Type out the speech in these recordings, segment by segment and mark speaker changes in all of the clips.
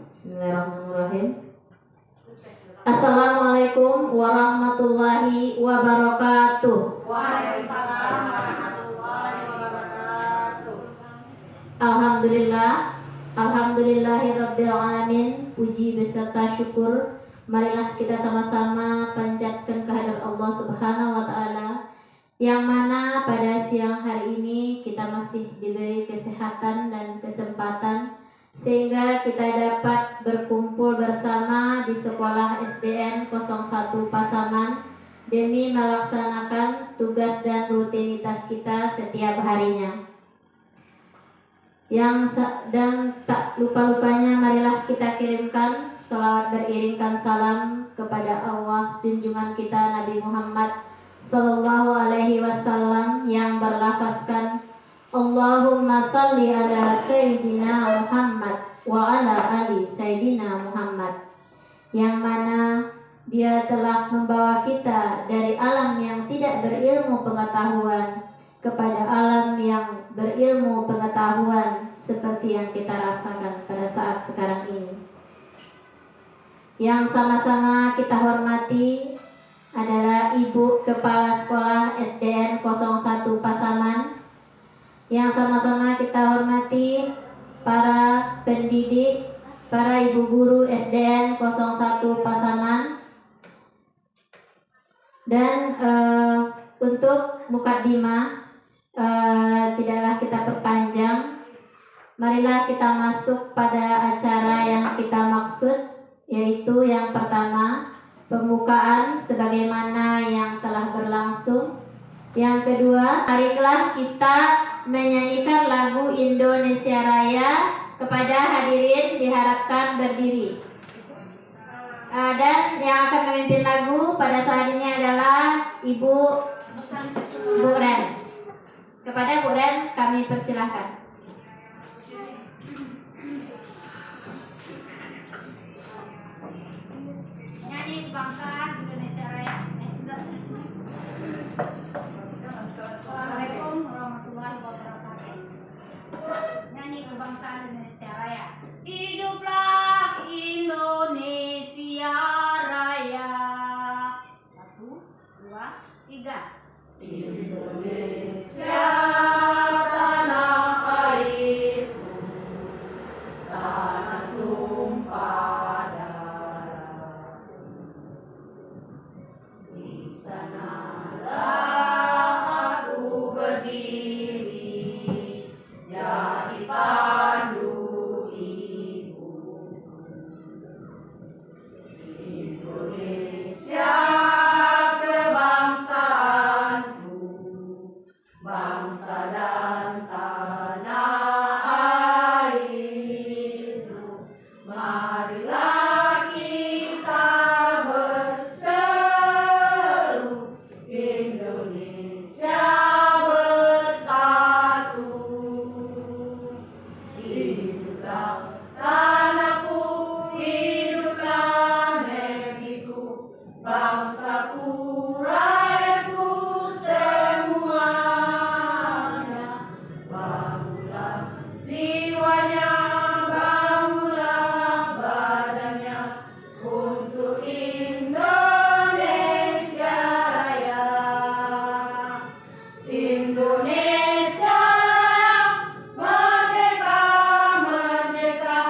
Speaker 1: Bismillahirrahmanirrahim. Assalamualaikum warahmatullahi wabarakatuh.
Speaker 2: Waalaikumsalam warahmatullahi wabarakatuh.
Speaker 1: Alhamdulillahirabbil alamin. Puji beserta syukur marilah kita sama-sama panjatkan kehadirat Allah Subhanahu wa taala, yang mana pada siang hari ini kita masih diberi kesehatan dan kesempatan sehingga kita dapat berkumpul bersama di sekolah SDN 01 Pasaman demi melaksanakan tugas dan rutinitas kita setiap harinya. Dan tak lupa-lupanya marilah kita kirimkan salawat beriringkan salam kepada Allah junjungan kita Nabi Muhammad Sallallahu Alaihi Wasallam yang berlafazkan Allahumma salli ala Sayyidina Muhammad wa ala ali Sayyidina Muhammad, yang mana dia telah membawa kita dari alam yang tidak berilmu pengetahuan kepada alam yang berilmu pengetahuan seperti yang kita rasakan pada saat sekarang ini. Yang sama-sama kita hormati adalah Ibu Kepala Sekolah SDN 01 Pasaman, yang sama-sama kita hormati para pendidik, para ibu guru SDN 01 Pasaman, dan untuk mukaddimah tidaklah kita perpanjang, marilah kita masuk pada acara yang kita maksud, yaitu yang pertama pembukaan sebagaimana yang telah berlangsung. Yang kedua, marilah kita menyanyikan lagu Indonesia Raya. Kepada hadirin diharapkan berdiri. Dan yang akan memimpin lagu pada saat ini adalah Ibu Bu Ren. Kepada Bu Ren kami persilahkan.
Speaker 2: Nyanyi kebangsaan Indonesia Raya. Assalamualaikum warahmatullahi wabarakatuh. Nyanyi kebangsaan Indonesia Raya. Hiduplah Indonesia Raya. 1, 2, 3.
Speaker 3: Indonesia tanah airku, tanah tumpah darah. Di sanalah aku berdiri, jadi pandu ibu. Indonesia kebangsaanku, bangsa dan tanah airku. Marilah kita berseru, Indonesia bersatu. Hiduplah tanahku, hiduplah negeriku, bangsaku, rakyatku semuanya. Bangunlah jiwanya, bangunlah badannya untuk Indonesia Raya. Indonesia Raya, merdeka, merdeka,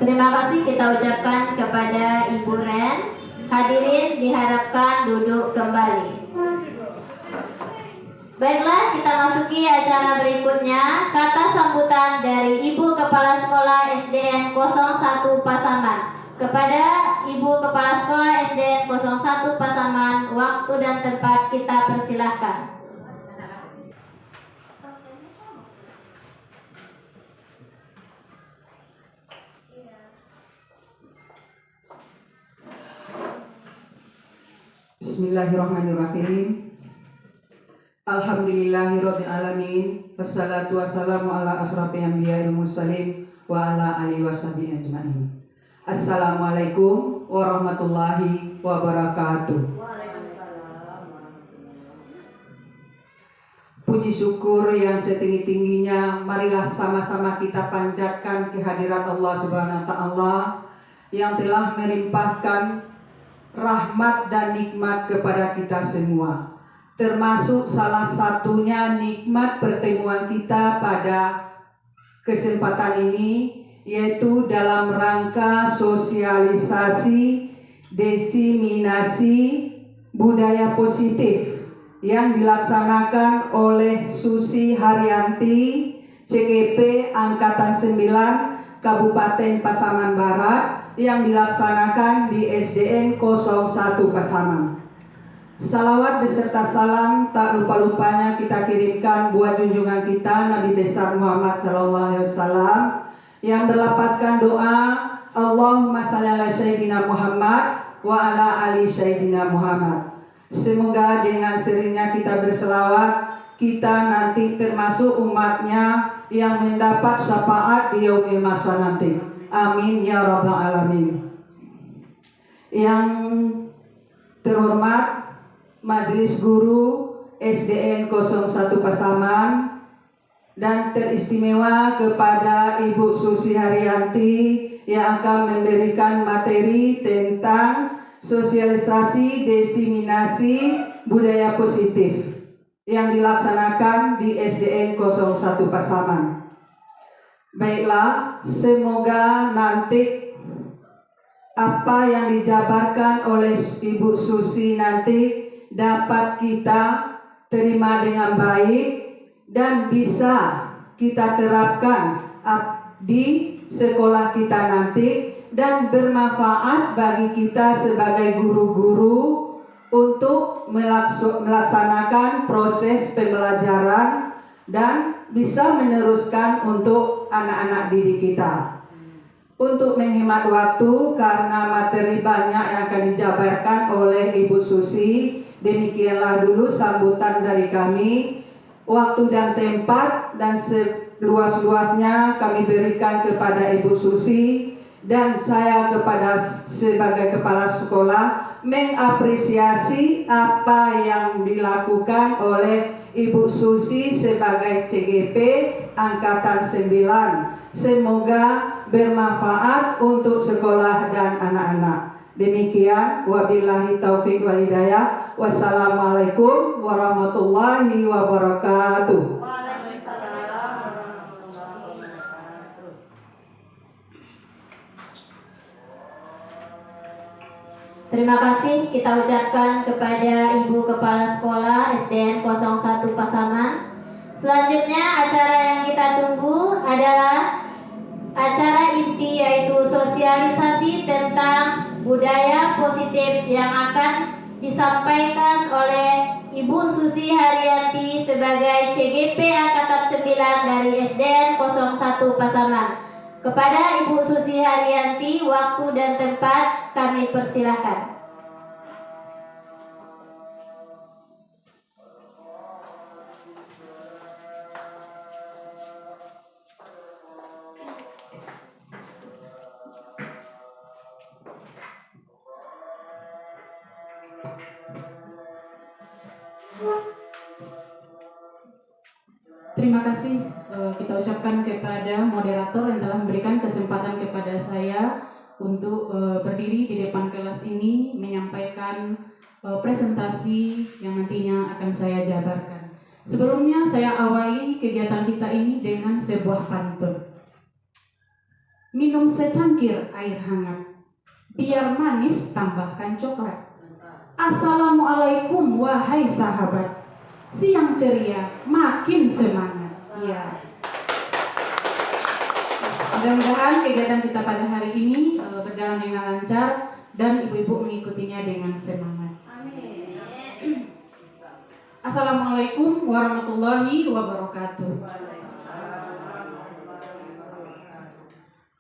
Speaker 1: Terima kasih kita ucapkan kepada Ibu Ren. Hadirin diharapkan duduk kembali. Baiklah, kita masuki acara berikutnya. Kata sambutan dari Ibu Kepala Sekolah SDN 01 Pasaman. Kepada Ibu Kepala Sekolah SDN 01 Pasaman, waktu dan tempat kita persilahkan.
Speaker 4: Bismillahirrahmanirrahim. Alhamdulillahirabbil alamin. Wassalatu wassalamu ala asrofil anbiya'i wal mursalin wa ala alihi washabihi ajmain. Assalamualaikum warahmatullahi wabarakatuh. Puji syukur yang setinggi-tingginya, marilah sama-sama kita panjatkan kehadirat Allah Subhanahu wa taala yang telah melimpahkan rahmat dan nikmat kepada kita semua. Termasuk salah satunya nikmat pertemuan kita pada kesempatan ini, yaitu dalam rangka sosialisasi diseminasi budaya positif yang dilaksanakan oleh Susi Haryanti CGP Angkatan 9 Kabupaten Pasaman Barat yang dilaksanakan di SDN 01 Pasaman. Salawat beserta salam tak lupa-lupanya kita kirimkan buat junjungan kita Nabi besar Muhammad SAW yang berlapaskan doa Allahumma shalli ala sayyidina Muhammad wa ala ali sayyidina Muhammad. Semoga dengan seringnya kita berselawat, kita nanti termasuk umatnya yang mendapat syafaat di yaumil mahsyar nanti. Amin ya rabbal alamin. Yang terhormat Majelis Guru SDN 01 Pasaman, dan teristimewa kepada Ibu Susi Haryanti yang akan memberikan materi tentang sosialisasi diseminasi budaya positif yang dilaksanakan di SDN 01 Pasaman. Baiklah, semoga nanti apa yang dijabarkan oleh Ibu Susi nanti dapat kita terima dengan baik dan bisa kita terapkan di sekolah kita nanti dan bermanfaat bagi kita sebagai guru-guru untuk melaksanakan proses pembelajaran dan bisa meneruskan untuk anak-anak didik kita. Untuk menghemat waktu karena materi banyak yang akan dijabarkan oleh Ibu Susi, demikianlah dulu sambutan dari kami. Waktu dan tempat dan seluas-luasnya kami berikan kepada Ibu Susi, dan saya sebagai kepala sekolah mengapresiasi apa yang dilakukan oleh Ibu Susi sebagai CGP Angkatan 9. Semoga bermanfaat untuk sekolah dan anak-anak. Demikian, wabillahi taufik wal hidayah. Wassalamualaikum warahmatullahi wabarakatuh.
Speaker 1: Terima kasih kita ucapkan kepada Ibu Kepala Sekolah SDN 01 Pasaman. Selanjutnya acara yang kita tunggu adalah acara inti, yaitu sosialisasi tentang budaya positif yang akan disampaikan oleh Ibu Susi Haryanti sebagai CGP Angkatan 9 dari SDN 01 Pasaman. Kepada Ibu Susi Haryanti, waktu dan tempat kami persilahkan.
Speaker 5: Terima kasih kita ucapkan kepada moderator yang telah memberikan kesempatan kepada saya untuk berdiri di depan kelas ini menyampaikan presentasi yang nantinya akan saya jabarkan. Sebelumnya saya awali kegiatan kita ini dengan sebuah pantun. minum secangkir air hangat. Biar manis tambahkan coklat. Assalamualaikum wahai sahabat. Siang ceria, makin semangat. Ya. Mudah-mudahan kegiatan kita pada hari ini berjalan dengan lancar dan ibu-ibu mengikutinya dengan semangat. Assalamualaikum warahmatullahi wabarakatuh.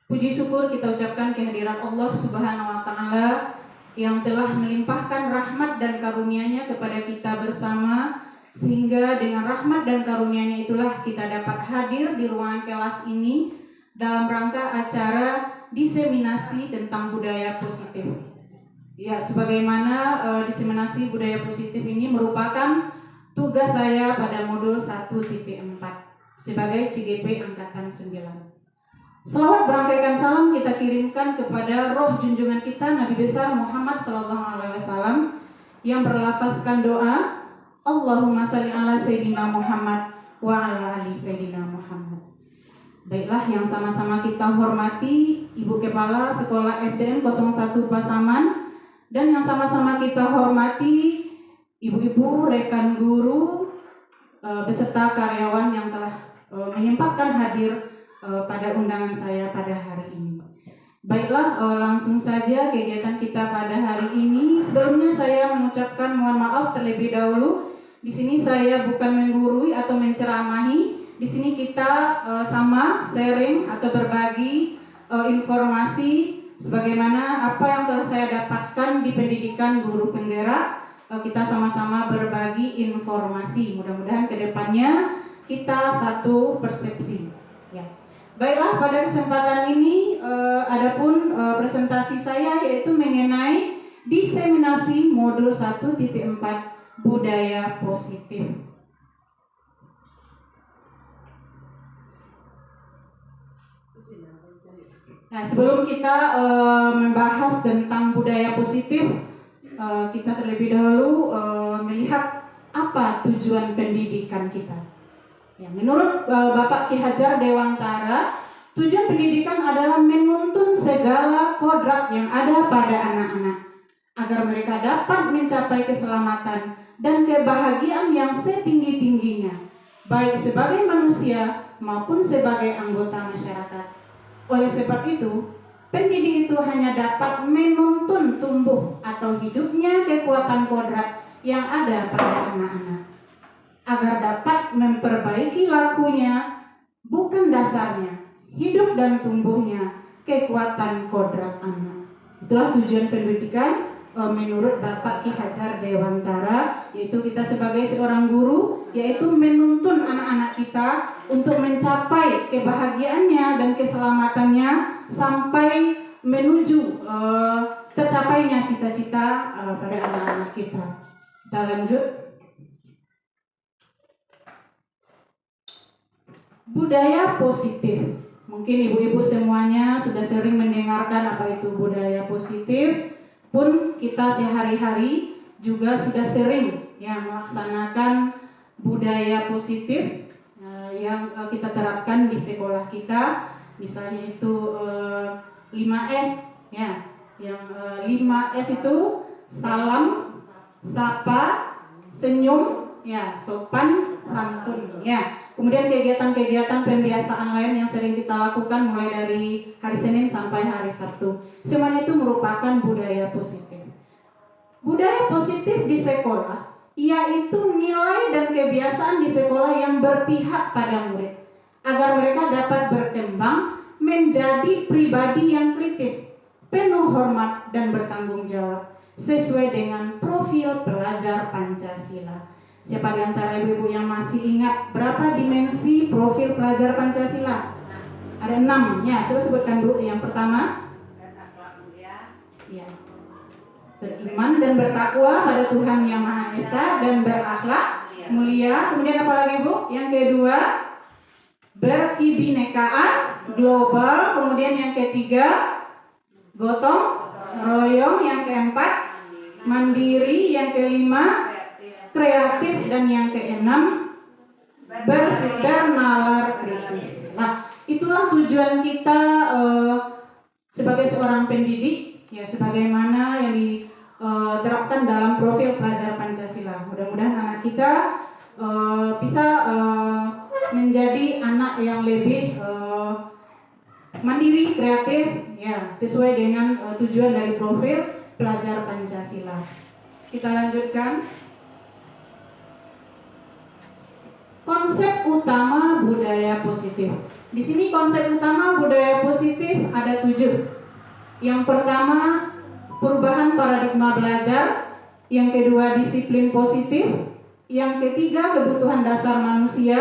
Speaker 5: Puji syukur kita ucapkan kehadiran Allah Subhanahu wa Ta'ala yang telah melimpahkan rahmat dan karunia-Nya kepada kita bersama, sehingga dengan rahmat dan karunia-Nya itulah kita dapat hadir di ruangan kelas ini dalam rangka acara diseminasi tentang budaya positif. Ya, sebagaimana diseminasi budaya positif ini merupakan tugas saya pada modul 1.4 sebagai CGP Angkatan 9. Selawat berangkaikan salam kita kirimkan kepada roh junjungan kita Nabi besar Muhammad SAW yang berlafazkan doa, Allahumma salli ala Sayyidina Muhammad wa ala ali Sayyidina Muhammad. Baiklah, yang sama-sama kita hormati Ibu Kepala Sekolah SDN 01 Pasaman, dan yang sama-sama kita hormati ibu-ibu, rekan guru, beserta karyawan yang telah menyempatkan hadir pada undangan saya pada hari ini. Baiklah, langsung saja kegiatan kita pada hari ini. Sebelumnya saya mengucapkan mohon maaf terlebih dahulu. Di sini saya bukan menggurui atau menceramahi. Di sini kita sama sharing atau berbagi informasi sebagaimana apa yang telah saya dapatkan di pendidikan guru penggerak. Kita sama-sama berbagi informasi. Mudah-mudahan kedepannya kita satu persepsi. Ya. Baiklah, pada kesempatan ini adapun presentasi saya yaitu mengenai diseminasi modul 1.4 budaya positif. Nah, sebelum kita membahas tentang budaya positif, kita terlebih dahulu melihat apa tujuan pendidikan kita. Ya, menurut Bapak Ki Hajar Dewantara, tujuan pendidikan adalah menuntun segala kodrat yang ada pada anak-anak agar mereka dapat mencapai keselamatan dan kebahagiaan yang setinggi-tingginya, baik sebagai manusia maupun sebagai anggota masyarakat. Oleh sebab itu, pendidik itu hanya dapat menuntun tumbuh atau hidupnya kekuatan kodrat yang ada pada anak-anak, agar dapat memperbaiki lakunya, bukan dasarnya, hidup dan tumbuhnya kekuatan kodrat anak. Itulah tujuan pendidikan menurut Bapak Ki Hajar Dewantara, yaitu kita sebagai seorang guru, yaitu menuntun anak-anak kita untuk mencapai kebahagiaannya dan keselamatannya sampai menuju tercapainya cita-cita pada anak-anak kita. Kita lanjut. Budaya positif. Mungkin ibu-ibu semuanya sudah sering mendengarkan apa itu budaya positif, pun kita sehari-hari juga sudah sering ya melaksanakan budaya positif yang kita terapkan di sekolah kita. Misalnya itu 5S ya. Yang 5S itu salam, sapa, senyum, ya, sopan, santun ya. Kemudian kegiatan-kegiatan pembiasaan lain yang sering kita lakukan mulai dari hari Senin sampai hari Sabtu. Semuanya itu merupakan budaya positif. Budaya positif di sekolah yaitu nilai dan kebiasaan di sekolah yang berpihak pada murid agar mereka dapat berkembang menjadi pribadi yang kritis, penuh hormat dan bertanggung jawab sesuai dengan profil pelajar Pancasila. Siapa di antara ibu-ibu yang masih ingat berapa dimensi profil pelajar Pancasila? Ada 6 ya, coba sebutkan dulu. Yang pertama, ya, beriman dan bertakwa pada Tuhan Yang Maha Esa dan berakhlak mulia. Kemudian apa lagi Bu? Yang kedua, berkebinekaan global. Kemudian yang ketiga, gotong royong. Yang keempat, mandiri. Yang kelima, kreatif. Dan yang keenam, bernalar kritis. Nah, itulah tujuan kita sebagai seorang pendidik, ya, sebagaimana yang diterapkan dalam profil pelajar Pancasila. Mudah-mudahan anak kita bisa menjadi anak yang lebih mandiri, kreatif, ya, sesuai dengan tujuan dari profil pelajar Pancasila. Kita lanjutkan. Konsep utama budaya positif. Di sini konsep utama budaya positif ada 7. Yang pertama, perubahan paradigma belajar. Yang kedua, disiplin positif. Yang ketiga, kebutuhan dasar manusia.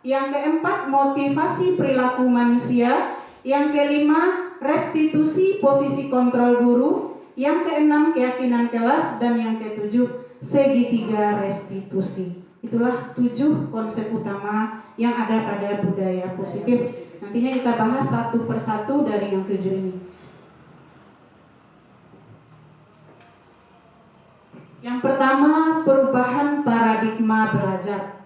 Speaker 5: Yang keempat, motivasi perilaku manusia. Yang kelima, restitusi posisi kontrol guru. Yang keenam, keyakinan kelas. Dan yang ketujuh, segitiga restitusi. Itulah 7 konsep utama yang ada pada budaya positif. Nantinya kita bahas satu persatu dari yang 7 ini. Yang pertama, perubahan paradigma belajar.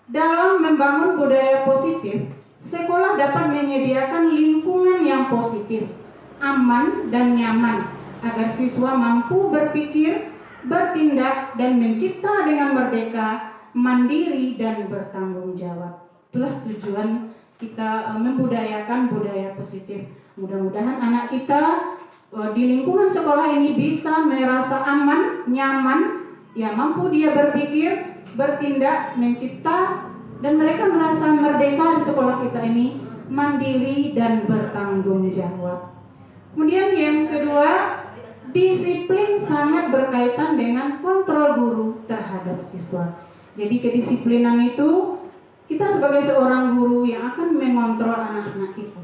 Speaker 5: Dalam membangun budaya positif, sekolah dapat menyediakan lingkungan yang positif, aman dan nyaman, agar siswa mampu berpikir, bertindak, dan mencipta dengan merdeka, mandiri, dan bertanggung jawab. Itulah tujuan kita membudayakan budaya positif. Mudah-mudahan anak kita di lingkungan sekolah ini bisa merasa aman, nyaman, ya, mampu dia berpikir, bertindak, mencipta, dan mereka merasa merdeka di sekolah kita ini, mandiri dan bertanggung jawab. Kemudian yang kedua, disiplin sangat berkaitan dengan kontrol guru terhadap siswa. Jadi kedisiplinan itu kita sebagai seorang guru yang akan mengontrol anak-anak kita.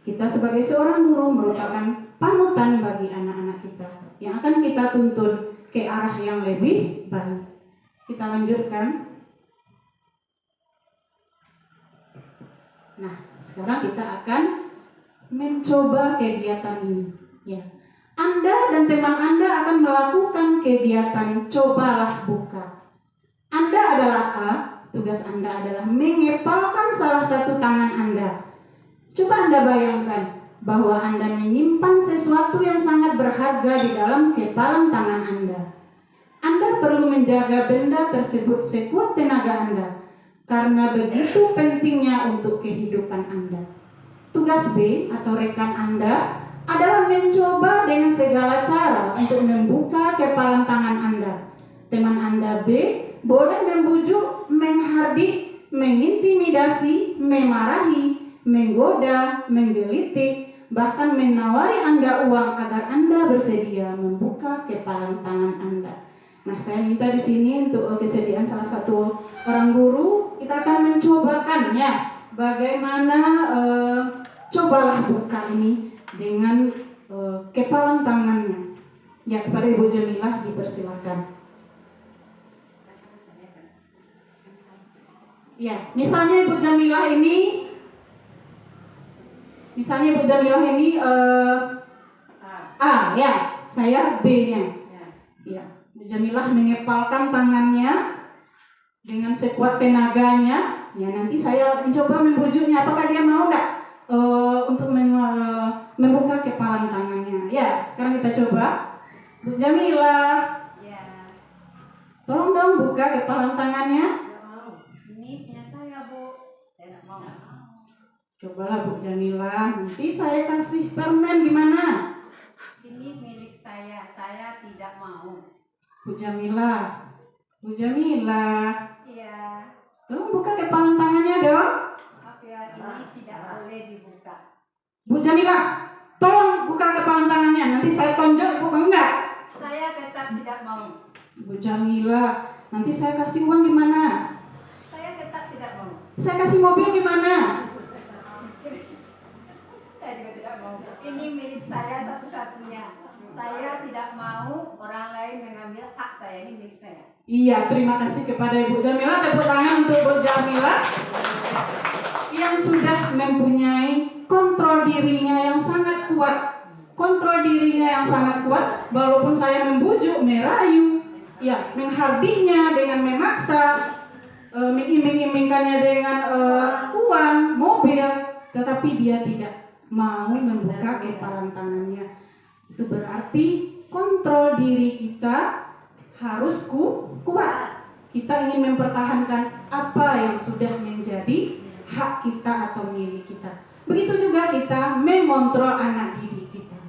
Speaker 5: Kita sebagai seorang guru merupakan panutan bagi anak-anak kita yang akan kita tuntun ke arah yang lebih baik. Kita lanjutkan. Nah, sekarang kita akan mencoba kegiatan ini. Ya. Anda dan teman Anda akan melakukan kegiatan cobalah buka. Anda adalah A, tugas Anda adalah mengepalkan salah satu tangan Anda. Coba Anda bayangkan bahwa Anda menyimpan sesuatu yang sangat berharga di dalam kepalan tangan Anda. Anda perlu menjaga benda tersebut sekuat tenaga Anda, karena begitu pentingnya untuk kehidupan Anda. Tugas B atau rekan Anda adalah mencoba dengan segala cara untuk membuka kepalan tangan Anda. Teman Anda B boleh membujuk, menghardik, mengintimidasi, memarahi, menggoda, menggelitik, bahkan menawari Anda uang agar Anda bersedia membuka kepalan tangan Anda. Nah, saya minta di sini untuk kesediaan salah satu orang guru, kita akan mencobakan, ya, bagaimana cobalah buka ini dengan kepalan tangannya. Ya, kepada Ibu Jamilah dipersilakan. Ya, misalnya Ibu Jamilah ini A, ya, saya B-nya. Ya, Ibu Jamilah mengepalkan tangannya dengan sekuat tenaganya. Ya, nanti saya mencoba membujuknya. Apakah dia mau enggak untuk membuka kepalan tangannya? Ya, sekarang kita coba. Bu Jamilah,
Speaker 2: Ya,
Speaker 5: tolong dong buka kepalan tangannya.
Speaker 2: ini punya saya, Bu. Saya tidak mau.
Speaker 5: Cobalah Bu Jamilah, nanti saya kasih permen gimana?
Speaker 2: Ini milik saya tidak mau.
Speaker 5: Bu Jamilah,
Speaker 2: Iya,
Speaker 5: tolong buka kepalan tangannya dong.
Speaker 2: maaf ya, ini tidak boleh dibuka.
Speaker 5: Bu Jamilah, tolong buka kepalan tangannya, nanti saya tonjok, Bu, enggak?
Speaker 2: Saya tetap tidak mau.
Speaker 5: Bu Jamilah, nanti saya kasih uang gimana?
Speaker 2: Saya tetap tidak mau.
Speaker 5: Saya kasih mobil gimana?
Speaker 2: Saya juga tidak mau. Ini milik saya satu-satunya. Saya tidak mau orang lain mengambil hak saya. Ini milik saya.
Speaker 5: Iya, terima kasih kepada Ibu Jamilah. Tepuk tangan untuk Bu Jamilah yang sudah mempunyai kontrol dirinya yang sangat kuat. Kontrol dirinya yang sangat kuat, walaupun saya membujuk, merayu, ya, menghardiknya dengan memaksa, mengiming-imingkannya dengan uang, mobil, tetapi dia tidak mau membuka kepalan tangannya. Itu berarti kontrol diri kita harus kuat. Kita ingin mempertahankan apa yang sudah menjadi hak kita atau milik kita. Begitu juga kita mengontrol anak didik kita.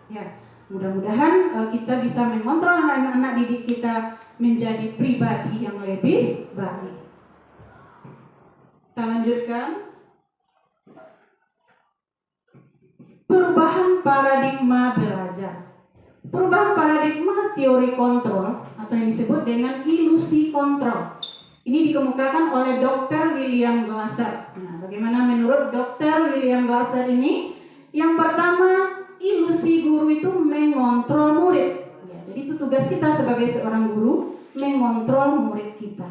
Speaker 5: Ya, mudah-mudahan kita bisa mengontrol anak-anak didik kita menjadi pribadi yang lebih baik. Kita lanjutkan. Perubahan paradigma belajar. Perubahan paradigma teori kontrol atau yang disebut dengan ilusi kontrol. Ini dikemukakan oleh Dr. William Glasser. Nah, bagaimana menurut Dr. William Glasser ini? Yang pertama, ilusi guru itu mengontrol murid. Ya, jadi itu tugas kita sebagai seorang guru, mengontrol murid kita.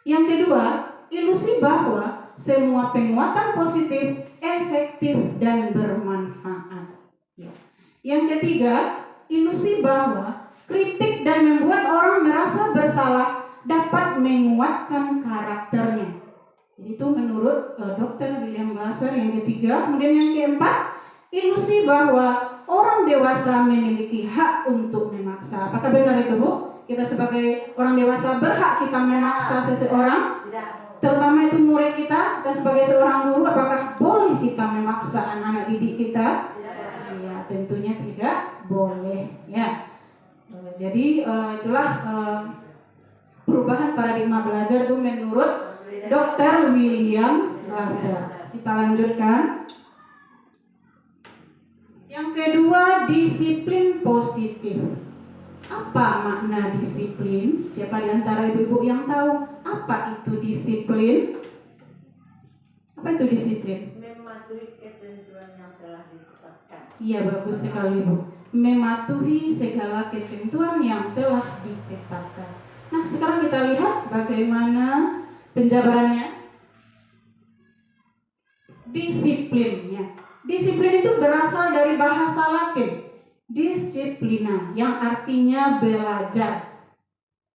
Speaker 5: Yang kedua, ilusi bahwa semua penguatan positif, efektif, dan bermanfaat. Ya. Yang ketiga, ilusi bahwa kritik dan membuat orang merasa bersalah dapat menguatkan karakternya. Jadi itu menurut Dr. William Glasser yang ketiga. Kemudian yang keempat, ilusi bahwa orang dewasa memiliki hak untuk memaksa. Apakah benar itu, Bu? Kita sebagai orang dewasa berhak kita memaksa seseorang? Terutama itu murid kita sebagai seorang guru, apakah boleh kita memaksa anak-anak didik kita? Ya, tentunya tidak boleh. Ya. Jadi itulah perubahan paradigma belajar itu menurut Dr. William Glasser. Kita lanjutkan. Yang kedua, disiplin positif. Apa makna disiplin? Siapa di antara ibu-ibu yang tahu apa itu disiplin? Apa itu disiplin?
Speaker 3: Mematuhi ketentuan yang telah ditetapkan.
Speaker 5: Iya, bagus sekali, Bu. Mematuhi segala ketentuan yang telah ditetapkan. Nah, sekarang kita lihat bagaimana penjabarannya. Disiplinnya. Disiplin itu berasal dari bahasa Latin disciplina, yang artinya belajar.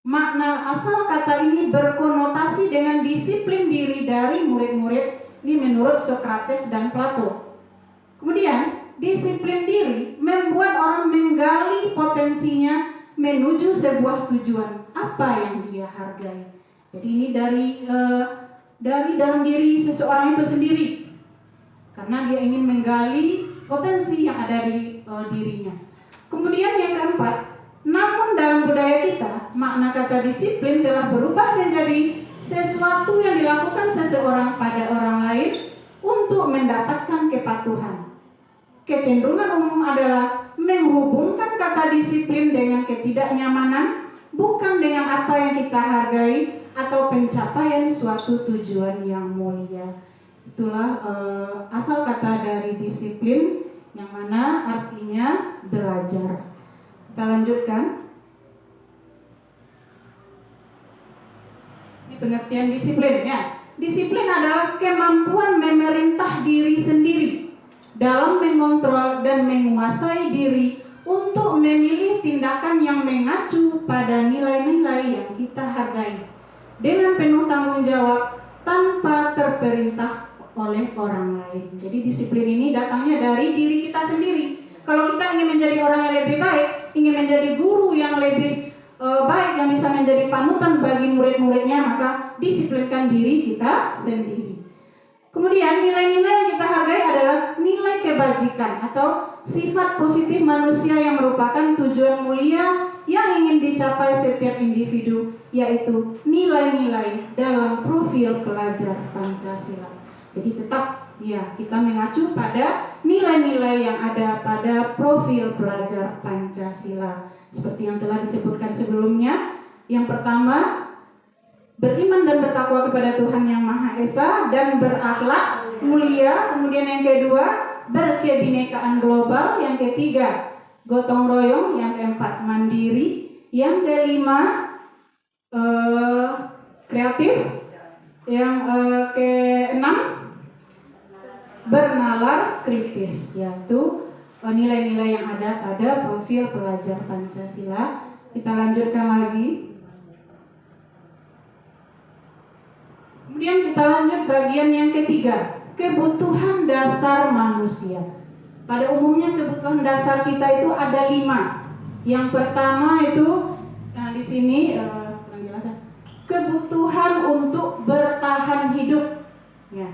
Speaker 5: Makna asal kata ini berkonotasi dengan disiplin diri dari murid-murid, ini menurut Socrates dan Plato. Kemudian, disiplin diri membuat orang menggali potensinya menuju sebuah tujuan apa yang dia hargai. Jadi ini dari dalam diri seseorang itu sendiri, karena dia ingin menggali potensi yang ada di dirinya. Kemudian yang keempat, namun dalam budaya kita, makna kata disiplin telah berubah menjadi sesuatu yang dilakukan seseorang pada orang lain untuk mendapatkan kepatuhan. Kecenderungan umum adalah menghubungkan kata disiplin dengan ketidaknyamanan, bukan dengan apa yang kita hargai atau pencapaian suatu tujuan yang mulia. Itulah asal kata dari disiplin, yang mana artinya belajar. Kita lanjutkan. Ini pengertian disiplin ya. Disiplin adalah kemampuan memerintah diri sendiri dalam mengontrol dan menguasai diri untuk memilih tindakan yang mengacu pada nilai-nilai yang kita hargai dengan penuh tanggung jawab tanpa terperintah oleh orang lain. Jadi disiplin ini datangnya dari diri kita sendiri. Kalau kita ingin menjadi orang yang lebih baik, ingin menjadi guru yang lebih baik, yang bisa menjadi panutan bagi murid-muridnya, maka disiplinkan diri kita sendiri. Kemudian nilai-nilai yang kita hargai adalah nilai kebajikan atau sifat positif manusia yang merupakan tujuan mulia yang ingin dicapai setiap individu, yaitu nilai-nilai dalam profil pelajar Pancasila. Jadi tetap ya kita mengacu pada nilai-nilai yang ada pada profil pelajar Pancasila. Seperti yang telah disebutkan sebelumnya, yang pertama, beriman dan bertakwa kepada Tuhan Yang Maha Esa dan berakhlak mulia. Kemudian yang kedua, berkebinekaan global. Yang ketiga, gotong royong. Yang keempat, mandiri. Yang kelima, kreatif. Yang keenam, bernalar kritis, yaitu nilai-nilai yang ada pada profil pelajar Pancasila. Kita lanjutkan lagi. Kemudian kita lanjut bagian yang ketiga, kebutuhan dasar manusia. Pada umumnya kebutuhan dasar kita itu ada 5. Yang pertama itu, di sini penjelasan, kebutuhan untuk bertahan hidup. Ya,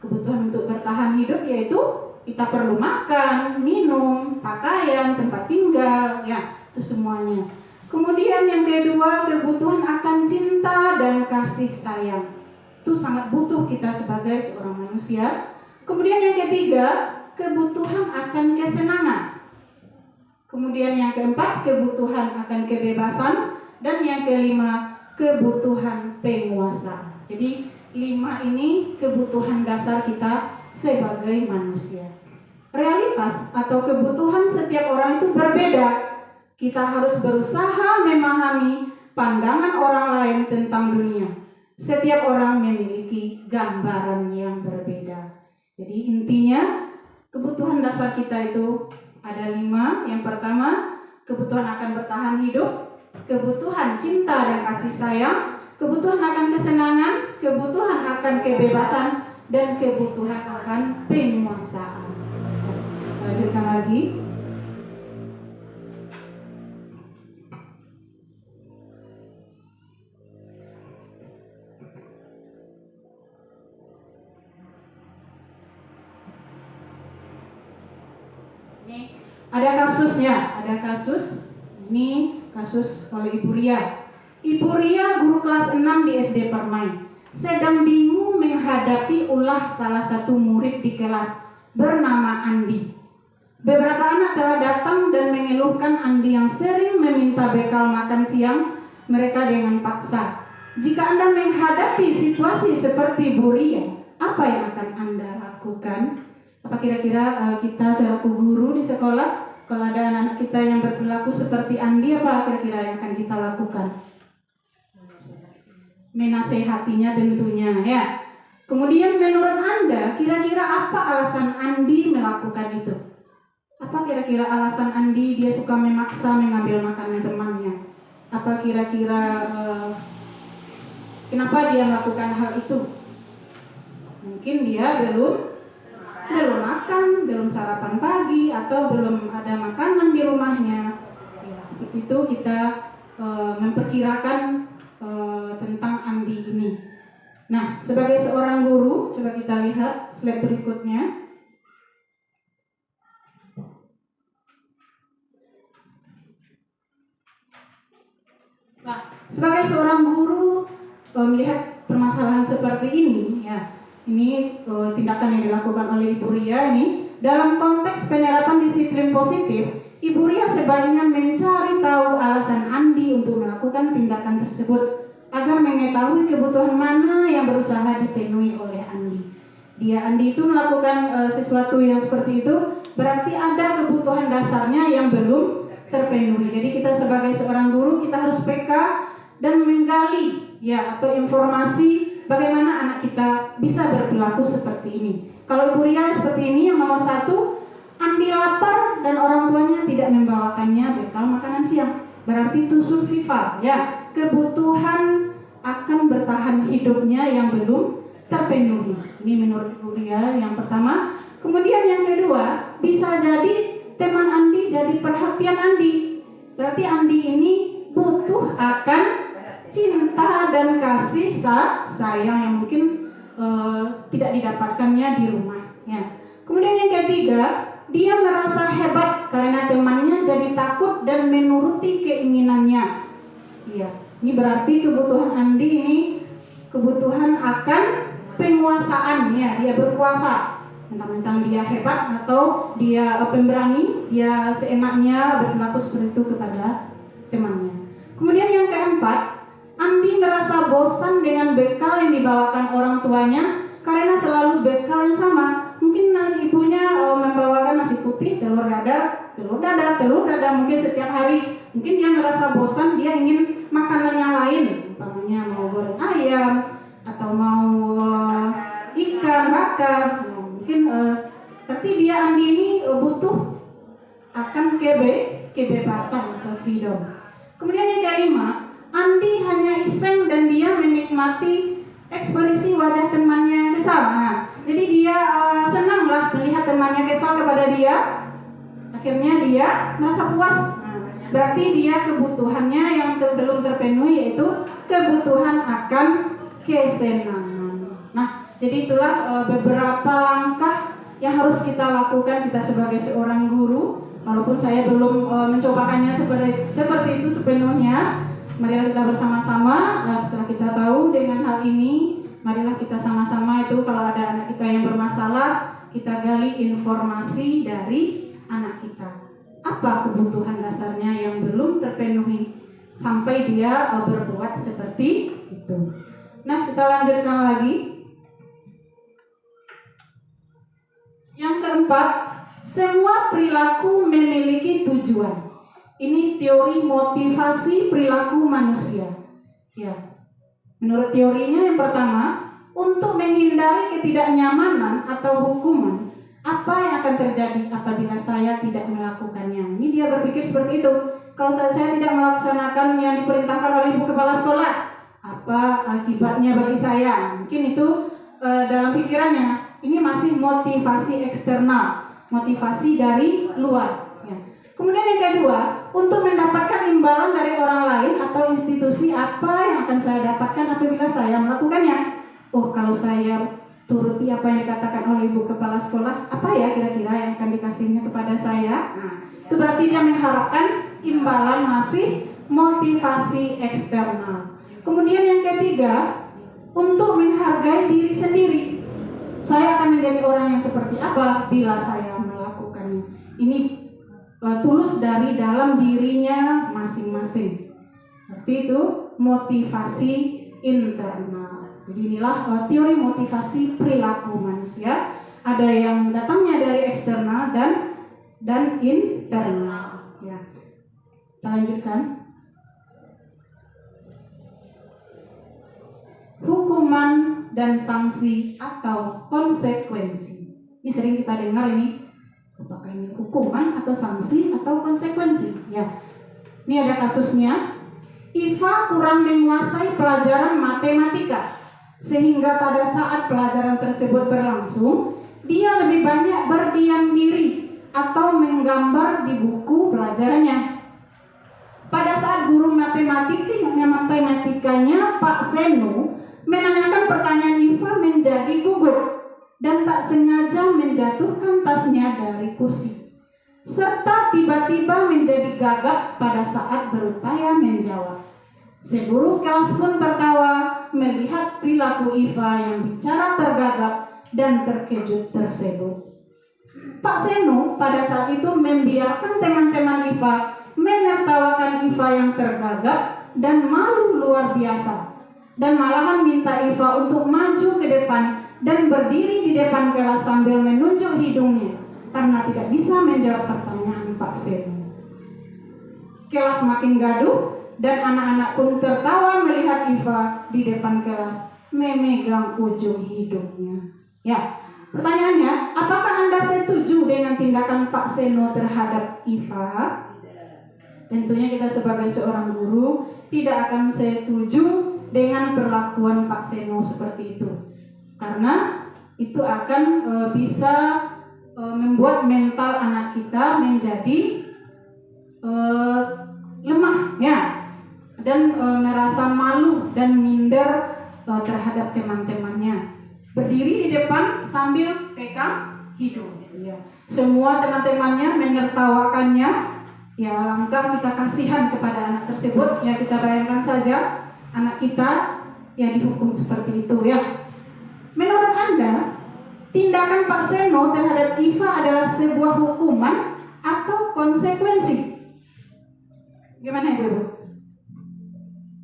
Speaker 5: kebutuhan untuk bertahan hidup yaitu kita perlu makan, minum, pakaian, tempat tinggal, ya, itu semuanya. Kemudian yang kedua, kebutuhan akan cinta dan kasih sayang. Itu sangat butuh kita sebagai seorang manusia. Kemudian yang ketiga, kebutuhan akan kesenangan. Kemudian yang keempat, kebutuhan akan kebebasan. Dan yang kelima, kebutuhan penguasaan. Jadi 5 ini kebutuhan dasar kita sebagai manusia. Realitas atau kebutuhan setiap orang itu berbeda. Kita harus berusaha memahami pandangan orang lain tentang dunia. Setiap orang memiliki gambaran yang berbeda. Jadi intinya kebutuhan dasar kita itu ada 5. Yang pertama, kebutuhan akan bertahan hidup, kebutuhan cinta dan kasih sayang, kebutuhan akan kesenangan, kebutuhan akan kebebasan, dan kebutuhan akan penguasaan. Lanjutkan lagi. Ini ada kasusnya, ada kasus. Ini kasus oleh Ibu Ria. Ibu Ria guru kelas 6 di SD Permai sedang bingung menghadapi ulah salah satu murid di kelas bernama Andi. Beberapa anak telah datang dan mengeluhkan Andi yang sering meminta bekal makan siang mereka dengan paksa. Jika Anda menghadapi situasi seperti Bu Ria, apa yang akan Anda lakukan? Apa kira-kira kita selaku guru di sekolah, kalau ada anak-anak kita yang berperilaku seperti Andi, apa kira-kira yang akan kita lakukan? Menasehatinya tentunya, ya. Kemudian menurut Anda, kira-kira apa alasan Andi melakukan itu? Apa kira-kira alasan Andi dia suka memaksa mengambil makanan temannya? Apa kira-kira kenapa dia melakukan hal itu? Mungkin dia belum makan, belum sarapan pagi, atau belum ada makanan di rumahnya. Ya, seperti itu kita memperkirakan tentang Andi ini. Nah, sebagai seorang guru, coba kita lihat slide berikutnya. Nah, sebagai seorang guru melihat permasalahan seperti ini, ya, ini tindakan yang dilakukan oleh Ibu Ria ini dalam konteks penerapan disiplin positif. Ibu Ria sebaiknya mencari tahu alasan Andi untuk melakukan tindakan tersebut agar mengetahui kebutuhan mana yang berusaha dipenuhi oleh Andi. Andi itu melakukan sesuatu yang seperti itu, berarti ada kebutuhan dasarnya yang belum terpenuhi. Jadi kita sebagai seorang guru kita harus peka dan menggali ya atau informasi bagaimana anak kita bisa berperilaku seperti ini. Kalau Ibu Ria seperti ini, yang nomor 1, Andi lapar dan orang tuanya tidak membawakannya bekal makanan siang. Berarti itu survival, ya, kebutuhan akan bertahan hidupnya yang belum terpenuhi. Ini menurut Ibu Ria yang pertama. Kemudian yang kedua, bisa jadi teman Andi jadi perhatian Andi. Berarti Andi ini butuh akan cinta dan kasih sayang yang mungkin tidak didapatkannya di rumah. Ya. Kemudian yang ketiga, dia merasa hebat karena temannya jadi takut dan menuruti keinginannya. Ya. Ini berarti kebutuhan Andi ini kebutuhan akan penguasaan, ya, dia berkuasa. Mentang-mentang dia hebat atau dia pemberani, dia seenaknya berperilaku seperti itu kepada temannya. Kemudian yang keempat, Andi merasa bosan dengan bekal yang dibawakan orang tuanya karena selalu bekal yang sama. Mungkin ibunya membawakan nasi putih, telur dadar, mungkin setiap hari. Mungkin dia merasa bosan, dia ingin makanan yang lain, umpamanya mau goreng ayam atau mau ikan bakar. Mungkin berarti dia Andi ini butuh akan kebebasan atau freedom. Kemudian yang kelima, Andi hanya iseng dan dia menikmati ekspresi wajah temannya yang kesal. Nah, jadi dia senang lah melihat temannya kesal kepada dia. Akhirnya dia merasa puas. Berarti dia kebutuhannya yang belum terpenuhi, yaitu kebutuhan akan kesenangan. Nah, jadi itulah beberapa langkah yang harus kita lakukan kita sebagai seorang guru. Walaupun saya belum mencobakannya seperti itu sepenuhnya, marilah kita bersama-sama setelah kita tahu dengan hal ini, marilah kita sama-sama itu kalau ada anak kita yang bermasalah, kita gali informasi dari anak kita. Apa kebutuhan dasarnya yang belum terpenuhi sampai dia berbuat seperti itu. Nah, kita lanjutkan lagi. Yang keempat, semua perilaku memiliki tujuan. Ini teori motivasi perilaku manusia. Ya. Menurut teorinya yang pertama, untuk menghindari ketidaknyamanan atau hukuman, apa yang akan terjadi apabila saya tidak melakukannya? Ini dia berpikir seperti itu. Kalau saya tidak melaksanakan yang diperintahkan oleh ibu kepala sekolah, apa akibatnya bagi saya? Mungkin itu dalam pikirannya. Ini masih motivasi eksternal, motivasi dari luar. Ya. Kemudian yang kedua, untuk mendapatkan imbalan dari orang lain atau institusi, apa yang akan saya dapatkan apabila saya melakukannya? Oh, kalau saya turuti apa yang dikatakan oleh ibu kepala sekolah, apa ya kira-kira yang akan dikasihnya kepada saya? Nah, itu berarti dia mengharapkan imbalan, masih motivasi eksternal. Kemudian yang ketiga, untuk menghargai diri sendiri. Saya akan menjadi orang yang seperti apa bila saya melakukannya. Ini tulus dari dalam dirinya masing-masing. Seperti itu motivasi internal. Jadi inilah teori motivasi perilaku manusia. Ada yang datangnya dari eksternal dan internal. Ya. Kita lanjutkan. Hukuman dan sanksi atau konsekuensi. Ini sering kita dengar ini. Apakah ini hukuman atau sanksi atau konsekuensi? Ya. Ini ada kasusnya. Iva kurang menguasai pelajaran matematika. Sehingga pada saat pelajaran tersebut berlangsung, dia lebih banyak berdiam diri atau menggambar di buku pelajarannya. Pada saat guru matematikanya Pak Seno menanyakan pertanyaan, Iva menjadi gugup dan tak sengaja menjatuhkan tasnya dari kursi, serta tiba-tiba menjadi gagap pada saat berupaya menjawab. Seluruh kelas pun tertawa melihat perilaku Iva yang bicara tergagap dan terkejut tersebut. Pak Seno pada saat itu membiarkan teman-teman Iva menertawakan Iva yang tergagap dan malu luar biasa, dan malahan minta Iva untuk maju ke depan dan berdiri di depan kelas sambil menunjuk hidungnya karena tidak bisa menjawab pertanyaan Pak Seno. Kelas makin gaduh dan anak-anak pun tertawa melihat Iva di depan kelas memegang ujung hidungnya. Ya, pertanyaannya, apakah Anda setuju dengan tindakan Pak Seno terhadap Iva? Tentunya kita sebagai seorang guru tidak akan setuju dengan perlakuan Pak Seno seperti itu, karena itu akan bisa membuat mental anak kita menjadi lemah, ya, dan merasa malu dan minder terhadap teman-temannya. Berdiri di depan sambil pegang hidung, ya. Semua teman-temannya menertawakannya. Ya, alangkah kita kasihan kepada anak tersebut. Ya, kita bayangkan saja anak kita yang dihukum seperti itu, ya. Menurut Anda, tindakan Pak Seno terhadap Iva adalah sebuah hukuman atau konsekuensi? Gimana Ibu?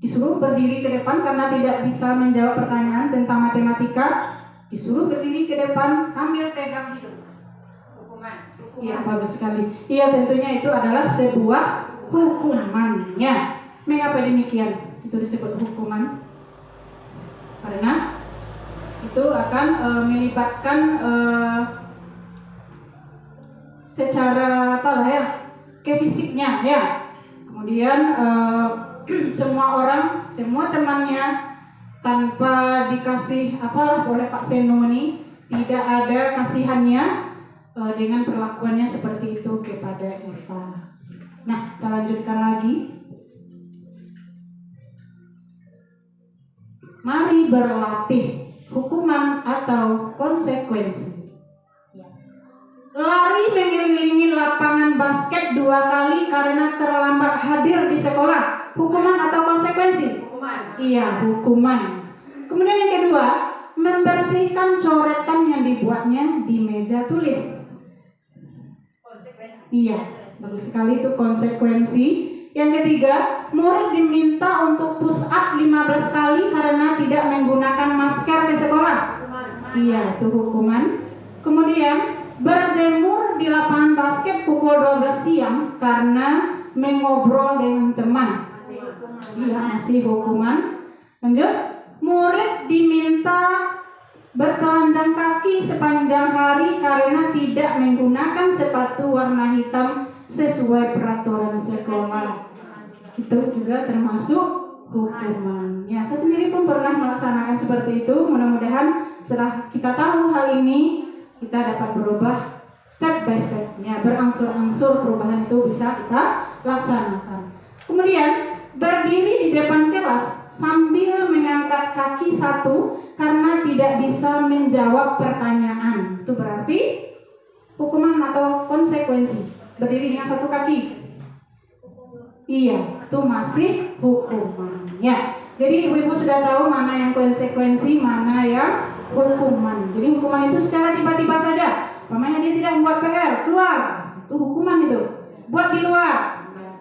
Speaker 5: Disuruh berdiri ke depan karena tidak bisa menjawab pertanyaan tentang matematika, disuruh berdiri ke depan sambil pegang hidung. Hukuman. Iya, bagus sekali. Iya, tentunya itu adalah sebuah hukuman. Ya. Mengapa demikian? Itu disebut hukuman karena itu akan melibatkan secara ke fisiknya, ya. Kemudian semua temannya tanpa dikasih oleh Pak Seno ini, tidak ada kasihannya dengan perlakuannya seperti itu kepada Eva. Nah, kita lanjutkan lagi. Mari berlatih hukuman atau konsekuensi. Lari mengelilingi lapangan basket 2 kali karena terlambat hadir di sekolah. Hukuman atau konsekuensi?
Speaker 2: Hukuman.
Speaker 5: Iya, hukuman. Kemudian yang kedua, membersihkan coretan yang dibuatnya di meja tulis.
Speaker 2: Konsekuensi.
Speaker 5: Iya, bagus sekali itu konsekuensi. Yang ketiga, murid diminta untuk push up 15 kali karena tidak menggunakan masker ke sekolah. Iya, itu hukuman. Kemudian, berjemur di lapangan basket pukul 12 siang karena mengobrol dengan teman. Iya, masih hukuman. Lanjut, murid diminta bertelanjang kaki sepanjang hari karena tidak menggunakan sepatu warna hitam sesuai peraturan sekolah. Itu juga termasuk hukuman. Ya, saya sendiri pun pernah melaksanakan seperti itu. Mudah-mudahan setelah kita tahu hal ini, kita dapat berubah step by step. Ya, berangsur-angsur perubahan itu bisa kita laksanakan. Kemudian, berdiri di depan kelas sambil mengangkat kaki satu karena tidak bisa menjawab pertanyaan. Itu berarti hukuman atau konsekuensi. Berdiri dengan satu kaki. Iya, itu masih hukuman. Ya, jadi ibu-ibu sudah tahu mana yang konsekuensi, mana yang hukuman. Jadi hukuman itu secara tiba-tiba saja. Umpamanya dia tidak membuat PR, keluar. Itu hukuman itu. Buat di luar. Nah,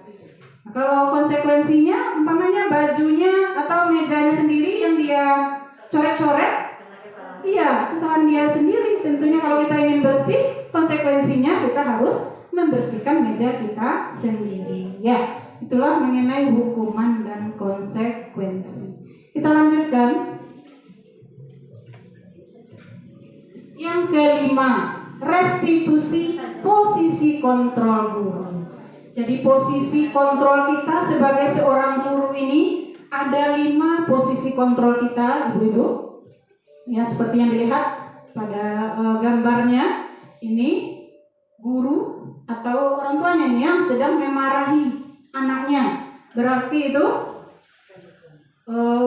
Speaker 5: kalau konsekuensinya, umpamanya bajunya atau mejanya sendiri yang dia coret-coret. Iya, kesalahan dia sendiri. Tentunya kalau kita ingin bersih, konsekuensinya kita harus membersihkan meja kita sendiri. Ya, itulah mengenai hukuman dan konsekuensi. Kita lanjutkan. Yang kelima, restitusi posisi kontrol guru. Jadi posisi kontrol kita sebagai seorang guru ini ada 5 posisi kontrol kita, ibu-ibu. Ya, seperti yang dilihat pada gambarnya, ini guru atau orang tuanya yang sedang memarahi anaknya. Berarti itu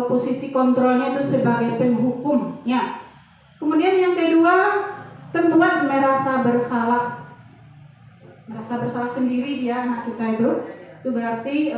Speaker 5: posisi kontrolnya itu sebagai penghukum. Ya. Kemudian yang kedua, pembuat merasa bersalah. Merasa bersalah sendiri dia anak kita itu. Itu berarti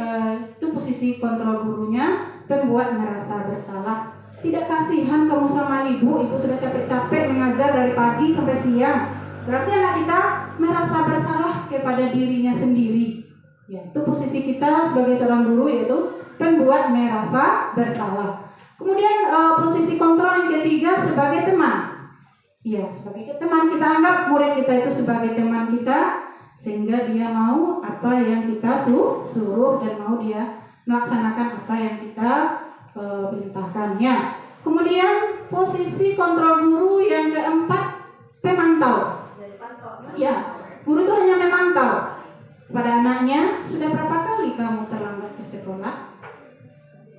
Speaker 5: itu posisi kontrol gurunya, pembuat merasa bersalah. Tidak kasihan kamu sama ibu sudah capek-capek mengajar dari pagi sampai siang. Berarti anak kita merasa bersalah kepada dirinya sendiri. Ya, itu posisi kita sebagai seorang guru, yaitu pembuat merasa bersalah. Kemudian posisi kontrol yang ketiga sebagai teman. Ya, sebagai teman, kita anggap murid kita itu sebagai teman kita, sehingga dia mau apa yang kita suruh dan mau dia melaksanakan apa yang kita perintahkannya. Kemudian posisi kontrol guru yang keempat, pemantau. Ya, guru itu hanya memantau pada anaknya. Sudah berapa kali kamu terlambat ke sekolah?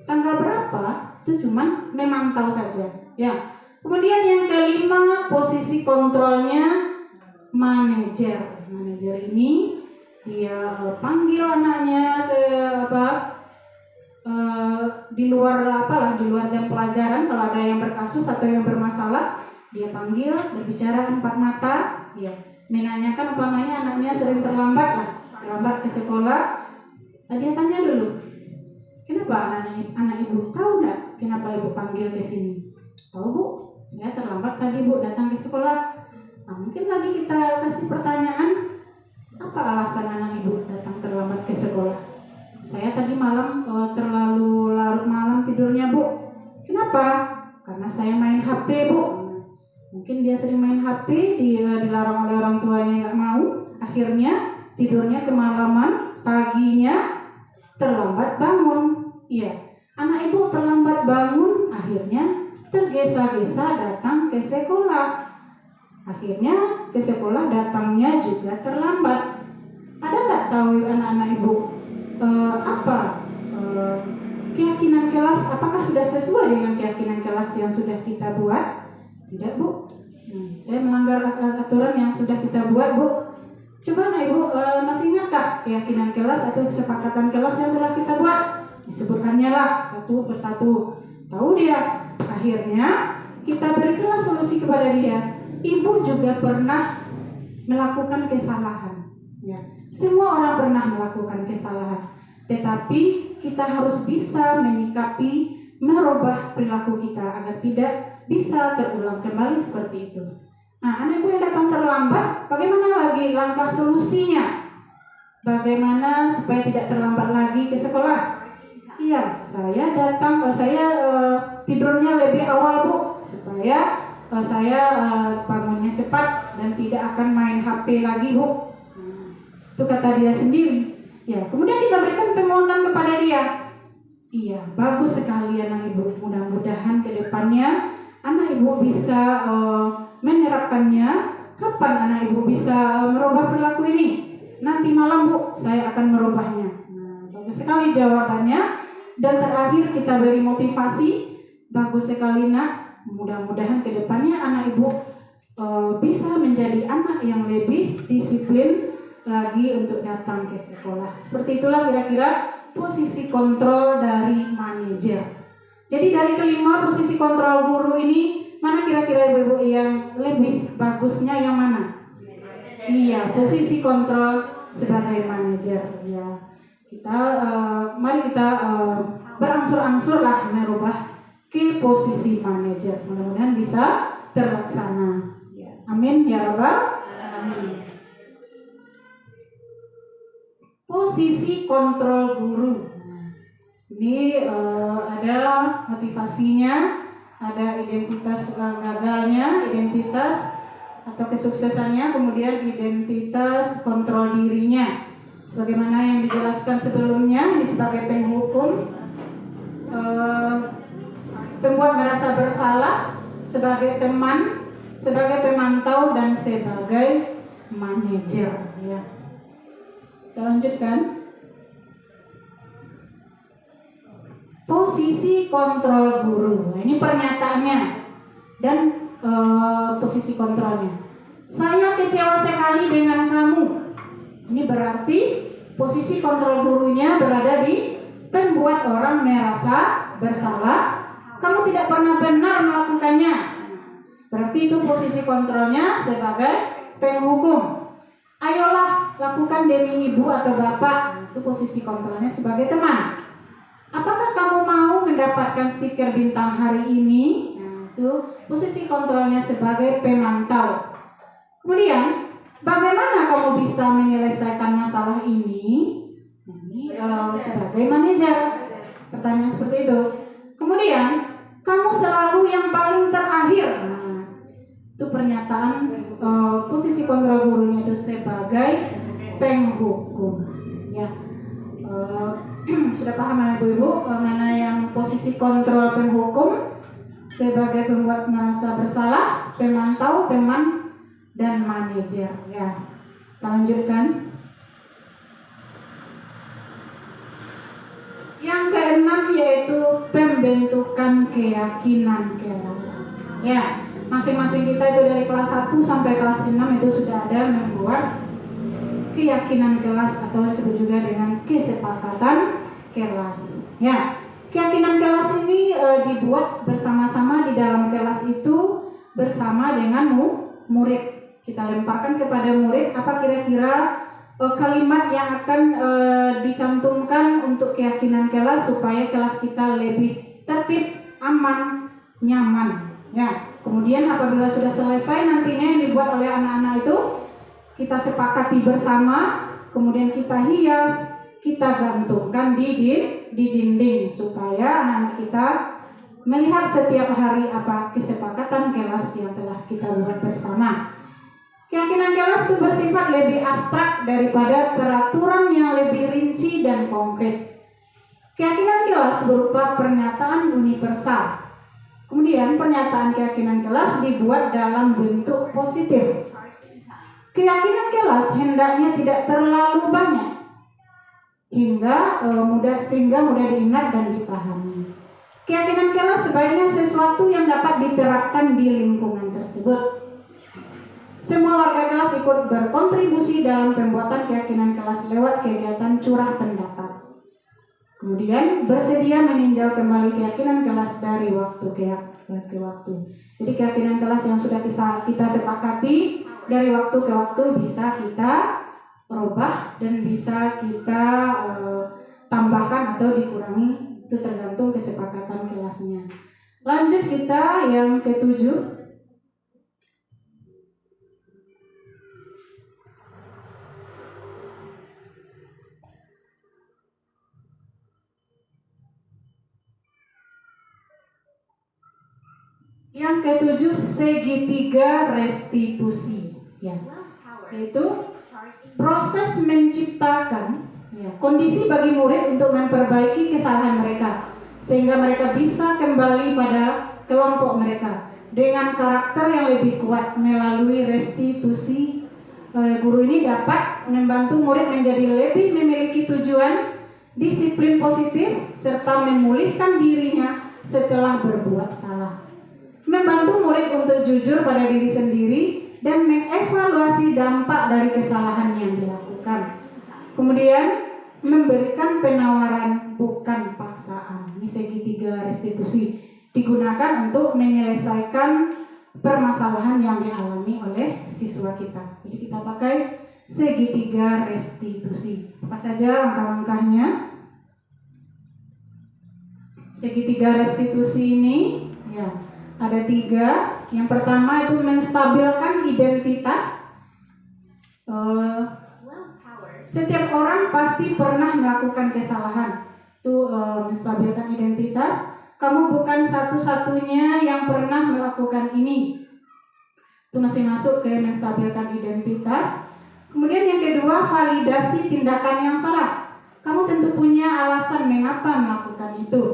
Speaker 5: Tanggal berapa? Itu cuma memantau saja. Ya. Kemudian yang kelima, posisi kontrolnya manajer. Manajer ini dia panggil anaknya ke di luar di luar jam pelajaran. Kalau ada yang berkasus atau yang bermasalah, dia panggil, berbicara 4 mata, ya, menanyakan umpamanya anaknya sering terlambat ke sekolah. Dia tanya dulu, kenapa anak ibu, tahu nggak kenapa ibu panggil ke sini? Tahu bu, saya terlambat tadi bu datang ke sekolah. Nah, mungkin lagi kita kasih pertanyaan, apa alasan anak ibu datang terlambat ke sekolah? Saya tadi malam terlalu larut malam tidurnya bu. Kenapa? Karena saya main HP bu. Mungkin dia sering main HP, dia dilarang oleh orang tuanya nggak mau. Akhirnya tidurnya kemalaman, paginya terlambat bangun. Iya, anak ibu terlambat bangun, akhirnya tergesa-gesa datang ke sekolah. Akhirnya ke sekolah datangnya juga terlambat. Ada nggak tahu anak-anak ibu keyakinan kelas, apakah sudah sesuai dengan keyakinan kelas yang sudah kita buat? Tidak bu. Saya melanggar aturan yang sudah kita buat, Bu. Coba nih Bu, masih ingat Kak keyakinan kelas atau kesepakatan kelas yang telah kita buat? Disebutkannya lah satu persatu. Tahu dia. Akhirnya kita berikanlah solusi kepada dia. Ibu juga pernah melakukan kesalahan. Ya. Semua orang pernah melakukan kesalahan. Tetapi kita harus bisa menyikapi, merubah perilaku kita agar tidak bisa terulang kembali seperti itu. Nah, anak ibu yang datang terlambat, bagaimana lagi langkah solusinya? Bagaimana supaya tidak terlambat lagi ke sekolah? Iya, saya datang, tidurnya lebih awal Bu, supaya saya bangunnya cepat dan tidak akan main HP lagi Bu. Itu kata dia sendiri. Ya, kemudian kita berikan penguatan kepada dia. Iya, bagus sekali anak ibu. Mudah-mudahan ke depannya anak ibu bisa menerapkannya. Kapan anak ibu bisa merubah perilaku ini? Nanti malam Bu, saya akan merubahnya. Nah, bagus sekali jawabannya. Dan terakhir kita beri motivasi. Bagus sekali Nak. Mudah-mudahan ke depannya anak ibu bisa menjadi anak yang lebih disiplin lagi untuk datang ke sekolah. Seperti itulah kira-kira posisi kontrol dari manajer. Jadi dari kelima posisi kontrol guru ini, mana kira-kira ibu-ibu yang lebih bagusnya yang mana? Iya, posisi kontrol sebagai manajer. Ya, mari kita berangsur-angsur lah merubah ke posisi manajer. Mudah-mudahan bisa terlaksana. Ya. Amin ya Rabbal alamin. Posisi kontrol guru. Ini ada motivasinya, ada identitas gagalnya, identitas atau kesuksesannya, kemudian identitas kontrol dirinya. Sebagaimana yang dijelaskan sebelumnya, ini sebagai penghukum, pembuat merasa bersalah, sebagai teman, sebagai pemantau, dan sebagai manajer. Ya. Kita lanjutkan. Posisi kontrol guru. Nah, ini pernyataannya dan posisi kontrolnya. Saya kecewa sekali dengan kamu. Ini berarti posisi kontrol gurunya berada di pembuat orang merasa bersalah. Kamu tidak pernah benar melakukannya. Berarti itu posisi kontrolnya sebagai penghukum. Ayolah lakukan demi ibu atau bapak. Itu posisi kontrolnya sebagai teman. Apakah kamu mau mendapatkan stiker bintang hari ini? Nah, itu posisi kontrolnya sebagai pemantau. Kemudian, bagaimana kamu bisa menyelesaikan masalah ini? Ini sebagai manajer. Pertanyaan seperti itu. Kemudian, kamu selalu yang paling terakhir. Nah, itu pernyataan posisi kontrol gurunya itu sebagai penghukum. Ya. Sudah paham ya ibu-ibu mana yang posisi kontrol penghukum sebagai pembuat merasa bersalah, pemantau, teman, dan manajer. Ya, kita lanjutkan. Yang keenam yaitu pembentukan keyakinan kelas. Ya, masing-masing kita itu dari kelas 1 sampai kelas 6 itu sudah ada membuat keyakinan kelas atau disebut juga dengan kesepakatan kelas. Ya, keyakinan kelas ini dibuat bersama-sama di dalam kelas itu bersama dengan murid. Kita lemparkan kepada murid apa kira-kira kalimat yang akan dicantumkan untuk keyakinan kelas supaya kelas kita lebih tertib, aman, nyaman. Ya, kemudian apabila sudah selesai nantinya yang dibuat oleh anak-anak itu kita sepakati bersama, kemudian kita hias, kita gantungkan di dinding supaya anak-anak kita melihat setiap hari apa kesepakatan kelas yang telah kita buat bersama. Keyakinan kelas itu bersifat lebih abstrak daripada peraturan yang lebih rinci dan konkret. Keyakinan kelas berupa pernyataan universal. Kemudian pernyataan keyakinan kelas dibuat dalam bentuk positif. Keyakinan kelas hendaknya tidak terlalu banyak sehingga mudah diingat dan dipahami. Keyakinan kelas sebaiknya sesuatu yang dapat diterapkan di lingkungan tersebut. Semua warga kelas ikut berkontribusi dalam pembuatan keyakinan kelas lewat kegiatan curah pendapat. Kemudian bersedia meninjau kembali keyakinan kelas dari waktu ke waktu. Jadi keyakinan kelas yang sudah kita sepakati dari waktu ke waktu bisa kita rubah dan bisa kita tambahkan atau dikurangi, itu tergantung kesepakatan kelasnya. Lanjut kita yang ketujuh. Yang ketujuh, segitiga restitusi, ya, yaitu proses menciptakan kondisi bagi murid untuk memperbaiki kesalahan mereka sehingga mereka bisa kembali pada kelompok mereka dengan karakter yang lebih kuat. Melalui restitusi, guru ini dapat membantu murid menjadi lebih memiliki tujuan, disiplin positif, serta memulihkan dirinya setelah berbuat salah. Membantu murid untuk jujur pada diri sendiri dan mengevaluasi dampak dari kesalahan yang dilakukan. Kemudian memberikan penawaran bukan paksaan. Ini segitiga restitusi digunakan untuk menyelesaikan permasalahan yang dialami oleh siswa kita. Jadi kita pakai segitiga restitusi. Apa saja langkah-langkahnya? Segitiga restitusi ini ya ada 3. Yang pertama itu menstabilkan identitas. Setiap orang pasti pernah melakukan kesalahan. Itu menstabilkan identitas. Kamu bukan satu-satunya yang pernah melakukan ini. Itu masih masuk ke menstabilkan identitas. Kemudian yang kedua, validasi tindakan yang salah. Kamu tentu punya alasan mengapa melakukan itu.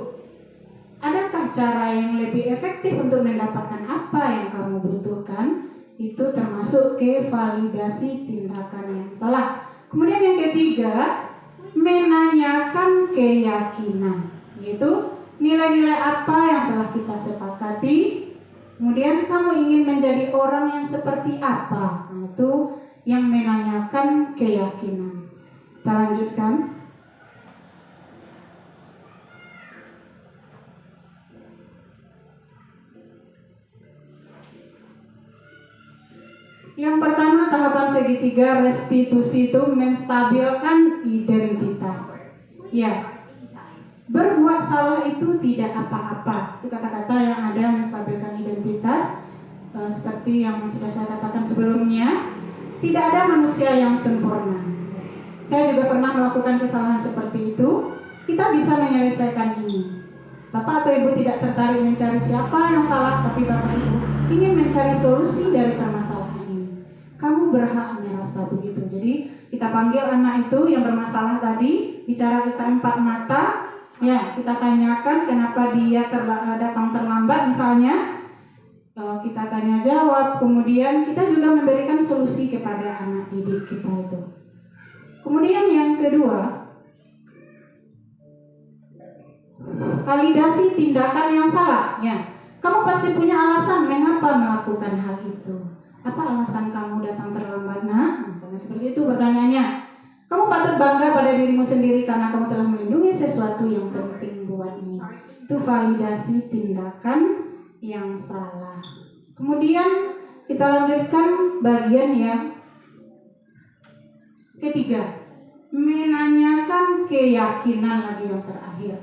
Speaker 5: Adakah cara yang lebih efektif untuk mendapatkan apa yang kamu butuhkan? Itu termasuk ke validasi tindakan yang salah. Kemudian yang ketiga, menanyakan keyakinan, yaitu nilai-nilai apa yang telah kita sepakati. Kemudian kamu ingin menjadi orang yang seperti apa? Nah, itu yang menanyakan keyakinan. Kita lanjutkan. Yang pertama, tahapan segitiga restitusi itu menstabilkan identitas. Ya, berbuat salah itu tidak apa-apa. Itu kata-kata yang ada menstabilkan identitas. Seperti yang sudah saya katakan sebelumnya, tidak ada manusia yang sempurna. Saya juga pernah melakukan kesalahan seperti itu. Kita bisa menyelesaikan ini. Bapak atau Ibu tidak tertarik mencari siapa yang salah, tapi Bapak Ibu ingin mencari solusi dari permasalahan. Kamu berhak merasa begitu. Jadi kita panggil anak itu yang bermasalah tadi, bicara kita 4 mata, ya kita tanyakan kenapa dia datang terlambat misalnya, kita tanya jawab, kemudian kita juga memberikan solusi kepada anak didik kita itu. Kemudian yang kedua, validasi tindakan yang salah. Ya, kamu pasti punya alasan mengapa melakukan hal itu. Apa alasan kamu datang terlambat, nak? Misalnya seperti itu pertanyaannya. Kamu patut bangga pada dirimu sendiri karena kamu telah melindungi sesuatu yang penting buatmu. Itu validasi tindakan yang salah. Kemudian kita lanjutkan bagian yang ketiga. Menanyakan keyakinan lagi yang terakhir.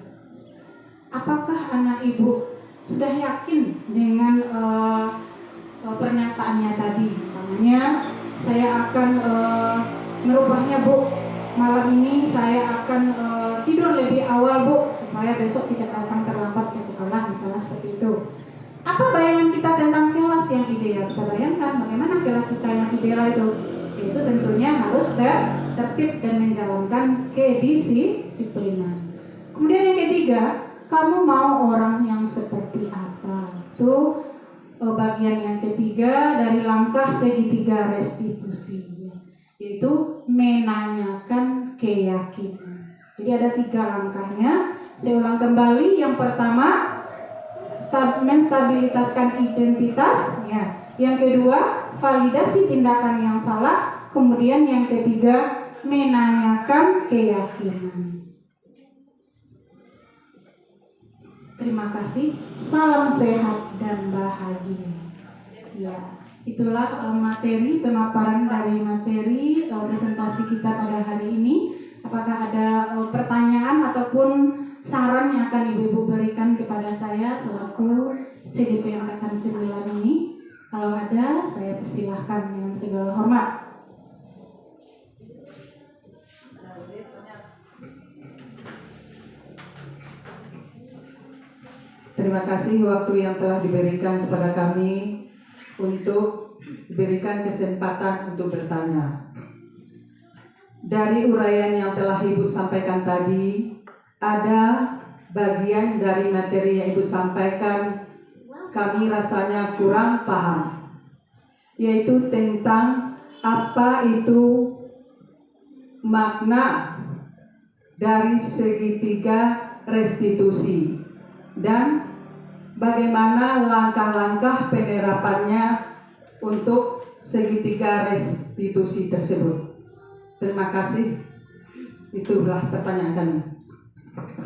Speaker 5: Apakah anak ibu sudah yakin dengan pernyataannya tadi? Namanya saya akan merubahnya, Bu. Malam ini saya akan tidur lebih awal, Bu, supaya besok tidak datang terlambat ke sekolah, misalnya seperti itu. Apa bayangan kita tentang kelas yang ideal? Kita bayangkan bagaimana kelas kita yang ideal itu. Itu tentunya harus tertib dan menjalankan kedisiplinan. Kemudian yang ketiga, kamu mau orang yang seperti apa? Itu bagian yang ketiga dari langkah segitiga restitusi, yaitu menanyakan keyakinan. Jadi ada 3 langkahnya. Saya ulang kembali. Yang pertama, menstabilitaskan identitas. Ya. Yang kedua, validasi tindakan yang salah. Kemudian yang ketiga, menanyakan keyakinan. Terima kasih. Salam sehat dan bahagia. Ya, itulah materi pemaparan dari materi presentasi kita pada hari ini. Apakah ada pertanyaan ataupun saran yang akan ibu-ibu berikan kepada saya selaku CGP Angkatan 9 ini? Kalau ada, saya persilahkan dengan segala hormat.
Speaker 4: Terima kasih waktu yang telah diberikan kepada kami untuk diberikan kesempatan untuk bertanya. Dari uraian yang telah Ibu sampaikan tadi, ada bagian dari materi yang Ibu sampaikan kami rasanya kurang paham, yaitu tentang apa itu makna dari segitiga restitusi dan bagaimana langkah-langkah penerapannya untuk segitiga restitusi tersebut. Terima kasih. Itulah pertanyaan kami.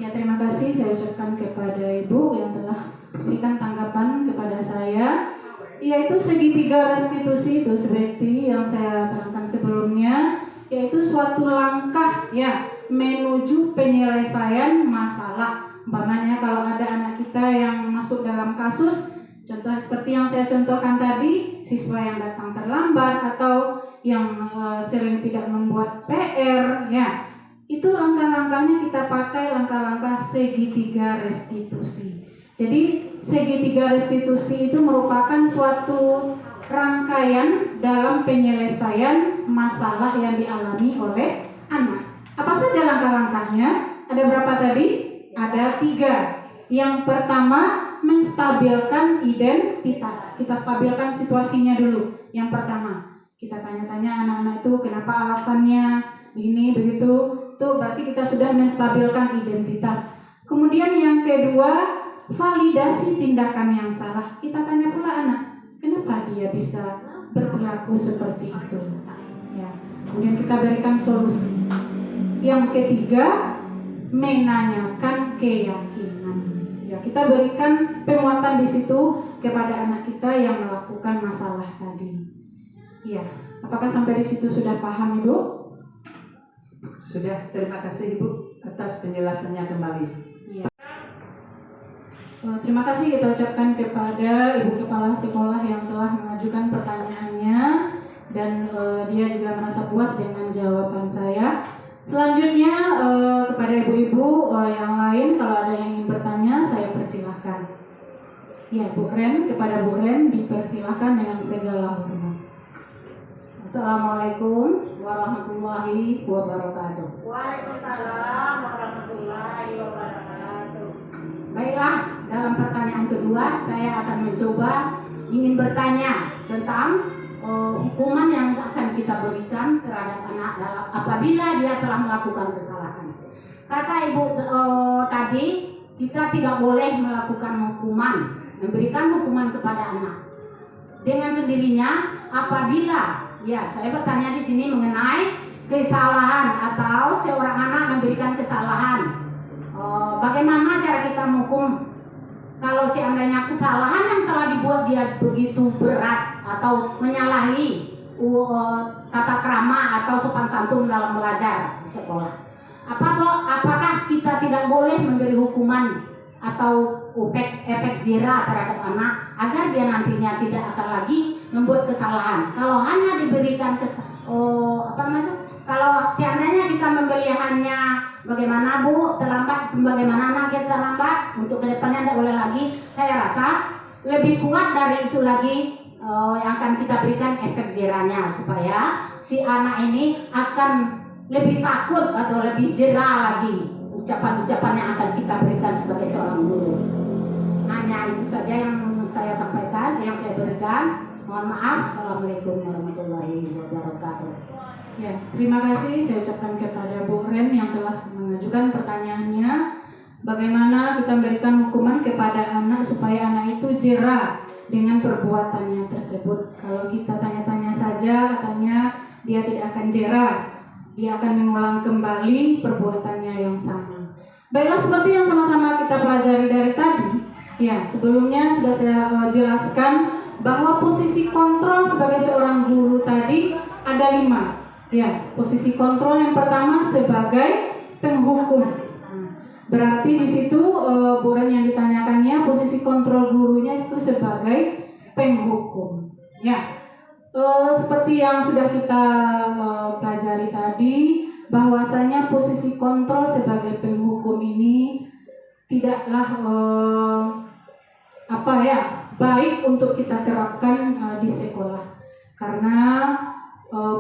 Speaker 5: Ya, terima kasih saya ucapkan kepada Ibu yang telah berikan tanggapan kepada saya. Yaitu segitiga restitusi itu seperti yang saya terangkan sebelumnya, yaitu suatu langkah ya menuju penyelesaian masalah. Umpamanya kalau ada anak kita yang masuk dalam kasus, contoh seperti yang saya contohkan tadi, siswa yang datang terlambat atau yang sering tidak membuat PR, ya itu langkah-langkahnya kita pakai langkah-langkah segitiga restitusi. Jadi segitiga restitusi itu merupakan suatu rangkaian dalam penyelesaian masalah yang dialami oleh anak. Apa saja langkah-langkahnya? Ada berapa tadi? Ada 3. Yang pertama, menstabilkan identitas. Kita stabilkan situasinya dulu. Yang pertama, kita tanya-tanya anak-anak itu kenapa alasannya begini begitu. Itu berarti kita sudah menstabilkan identitas. Kemudian yang kedua, validasi tindakan yang salah. Kita tanya pula anak, kenapa dia bisa berperilaku seperti itu? Ya. Kemudian kita berikan solusi. Yang ketiga, menanyakan keyakinan. Ya, kita berikan penguatan di situ kepada anak kita yang melakukan masalah tadi. Ya, apakah sampai di situ sudah paham, Ibu?
Speaker 4: Sudah, terima kasih Ibu atas penjelasannya kembali.
Speaker 5: Ya. Terima kasih kita ucapkan kepada Ibu Kepala Sekolah yang telah mengajukan pertanyaannya dan dia juga merasa puas dengan jawaban saya. Selanjutnya kepada ibu-ibu yang lain kalau ada yang ingin bertanya saya persilahkan. Ya, Bu Ren, kepada Bu Ren dipersilahkan dengan segala hormat.
Speaker 6: Assalamualaikum warahmatullahi wabarakatuh.
Speaker 3: Waalaikumsalam warahmatullahi wabarakatuh.
Speaker 6: Baiklah, dalam pertanyaan kedua saya akan mencoba ingin bertanya tentang hukuman yang akan kita berikan terhadap anak apabila dia telah melakukan kesalahan. Kata Ibu tadi, kita tidak boleh melakukan hukuman, memberikan hukuman kepada anak. Dengan sendirinya apabila ya, saya bertanya di sini mengenai kesalahan atau seorang anak memberikan kesalahan. Bagaimana cara kita menghukum kalau seandainya kesalahan yang telah dibuat dia begitu berat atau menyalahi tata krama atau sopan santun dalam belajar di sekolah? Apakah kita tidak boleh memberi hukuman atau efek jera terhadap anak agar dia nantinya tidak akan lagi membuat kesalahan? Kalau hanya diberikan kalau seandainya kita membeliannya bagaimana Bu terlambat, bagaimana anak kita terlambat untuk kedepannya tidak boleh lagi. Saya rasa lebih kuat dari itu lagi yang akan kita berikan efek jeranya supaya si anak ini akan lebih takut atau lebih jera lagi ucapan-ucapan yang akan kita berikan sebagai seorang guru. Hanya itu saja yang saya sampaikan, yang saya berikan. Mohon maaf. Assalamualaikum warahmatullahi wabarakatuh.
Speaker 5: Ya, terima kasih saya ucapkan kepada Bu Ren yang telah mengajukan pertanyaannya. Bagaimana kita memberikan hukuman kepada anak supaya anak itu jera dengan perbuatannya tersebut. Kalau kita tanya-tanya saja, katanya dia tidak akan jera, dia akan mengulang kembali perbuatannya yang sama. Baiklah, seperti yang sama-sama kita pelajari dari tadi, ya sebelumnya sudah saya jelaskan bahwa posisi kontrol sebagai seorang guru tadi ada 5. Ya, posisi kontrol yang pertama sebagai penghukum. Berarti di situ bukan yang ditanyakannya posisi kontrol gurunya itu sebagai penghukum. Ya, seperti yang sudah kita pelajari tadi, bahwasanya posisi kontrol sebagai penghukum ini tidaklah baik untuk kita terapkan di sekolah, karena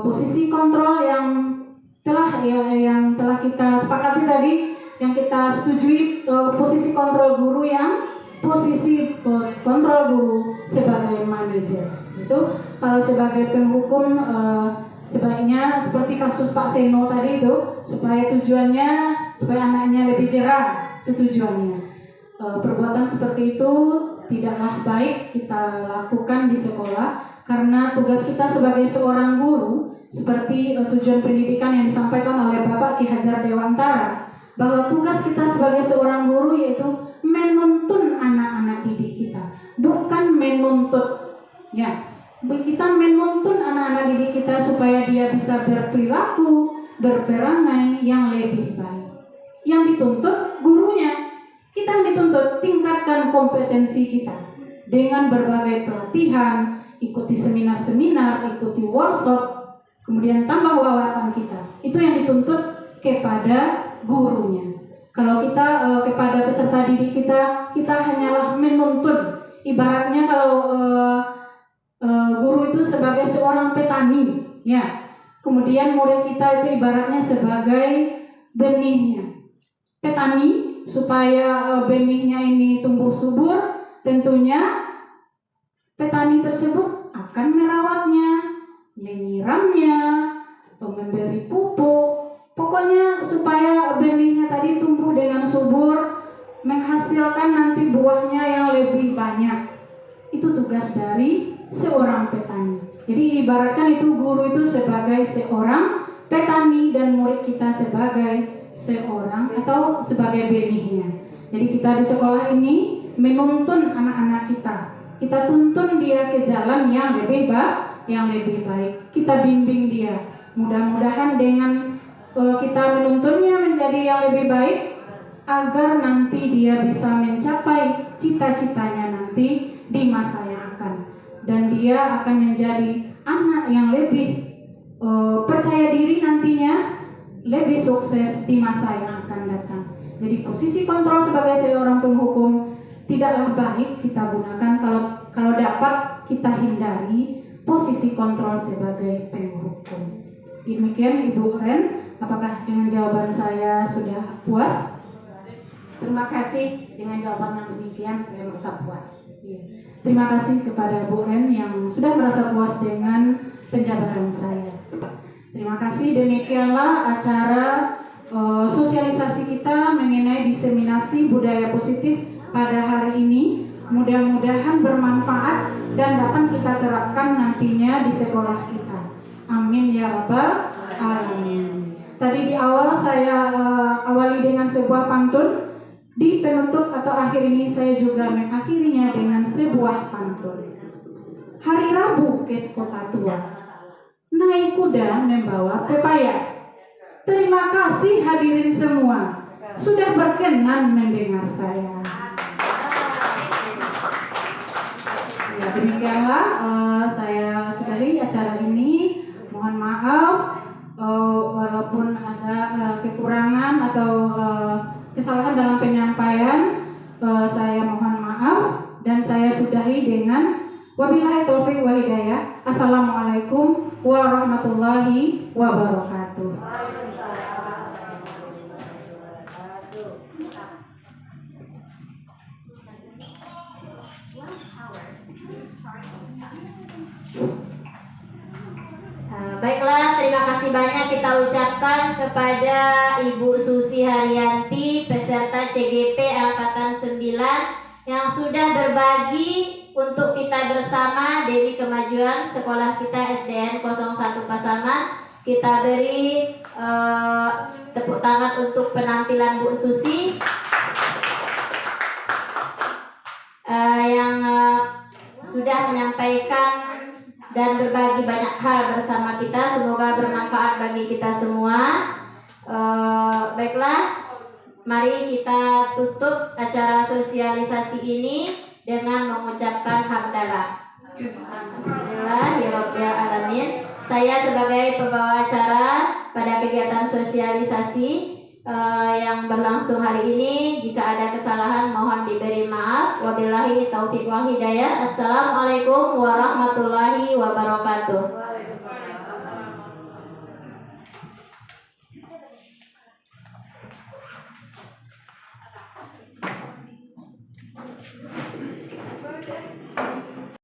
Speaker 5: posisi kontrol yang telah kita sepakati tadi, yang kita setujui, posisi kontrol guru yang posisi kontrol guru sebagai manajer. Itu kalau sebagai penghukum sebaiknya seperti kasus Pak Seno tadi itu, supaya anaknya lebih jerah, itu tujuannya. Perbuatan seperti itu tidaklah baik kita lakukan di sekolah, karena tugas kita sebagai seorang guru seperti tujuan pendidikan yang disampaikan oleh Bapak Ki Hajar Dewantara, bahwa tugas kita sebagai seorang guru yaitu menuntun anak-anak didik kita, bukan menuntut. Ya, kita menuntun anak-anak didik kita supaya dia bisa berperilaku, berperangai yang lebih baik. Yang dituntut gurunya, kita yang dituntut tingkatkan kompetensi kita dengan berbagai pelatihan, ikuti seminar-seminar, ikuti workshop, kemudian tambah wawasan kita. Itu yang dituntut kepada gurunya. Kalau kita kepada peserta didik kita hanyalah menuntun. Ibaratnya kalau guru itu sebagai seorang petani, ya. Kemudian murid kita itu ibaratnya sebagai benihnya. Petani supaya benihnya ini tumbuh subur, tentunya petani tersebut akan merawatnya, menyiramnya, memberi pupuk. Pokoknya supaya benihnya tadi tumbuh dengan subur, menghasilkan nanti buahnya yang lebih banyak. Itu tugas dari seorang petani. Jadi ibaratkan itu guru itu sebagai seorang petani dan murid kita sebagai seorang atau sebagai benihnya. Jadi kita di sekolah ini menuntun anak-anak kita. Kita tuntun dia ke jalan yang lebih baik. Kita bimbing dia. Mudah-mudahan dengan kita menuntunnya menjadi yang lebih baik, agar nanti dia bisa mencapai cita-citanya nanti di masa yang akan, dan dia akan menjadi anak yang lebih percaya diri nantinya, lebih sukses di masa yang akan datang. Jadi posisi kontrol sebagai seorang penghukum tidaklah baik kita gunakan. Kalau dapat kita hindari posisi kontrol sebagai penghukum. Demikian Ibu Ren, apakah dengan jawaban saya sudah puas?
Speaker 6: Terima kasih, dengan jawaban yang demikian saya merasa puas.
Speaker 5: Terima kasih kepada Bu Ren yang sudah merasa puas dengan penjabaran saya. Terima kasih, demikianlah acara sosialisasi kita mengenai diseminasi budaya positif pada hari ini. Mudah-mudahan bermanfaat dan dapat kita terapkan nantinya di sekolah kita. Amin ya rabbal alamin. Tadi di awal saya awali dengan sebuah pantun. Di penutup atau akhir ini saya juga mengakhirinya dengan sebuah pantun. Hari Rabu ke kota tua, naik kuda membawa pepaya. Terima kasih hadirin semua sudah berkenan mendengar saya. Ya, demikianlah saya sudahi acara ini. Mohon maaf walaupun ada kekurangan atau kesalahan dalam penyampaian, saya mohon maaf dan saya sudahi dengan wabillahi taufiq wa hidayah. Assalamualaikum warahmatullahi wabarakatuh.
Speaker 1: Baiklah, terima kasih banyak kita ucapkan kepada Ibu Susi Haryanti, peserta CGP Angkatan 9 yang sudah berbagi untuk kita bersama demi kemajuan sekolah kita SDN 01 Pasaman. Kita beri tepuk tangan untuk penampilan Bu Susi yang sudah menyampaikan dan berbagi banyak hal bersama kita. Semoga bermanfaat bagi kita semua. Baiklah, mari kita tutup acara sosialisasi ini dengan mengucapkan hamdalah. Alhamdulillahirabbil alamin. Saya sebagai pembawa acara pada kegiatan sosialisasi yang berlangsung hari ini, jika ada kesalahan mohon diberi maaf. Wabillahi taufiq wal hidayah. Assalamualaikum warahmatullahi wabarakatuh.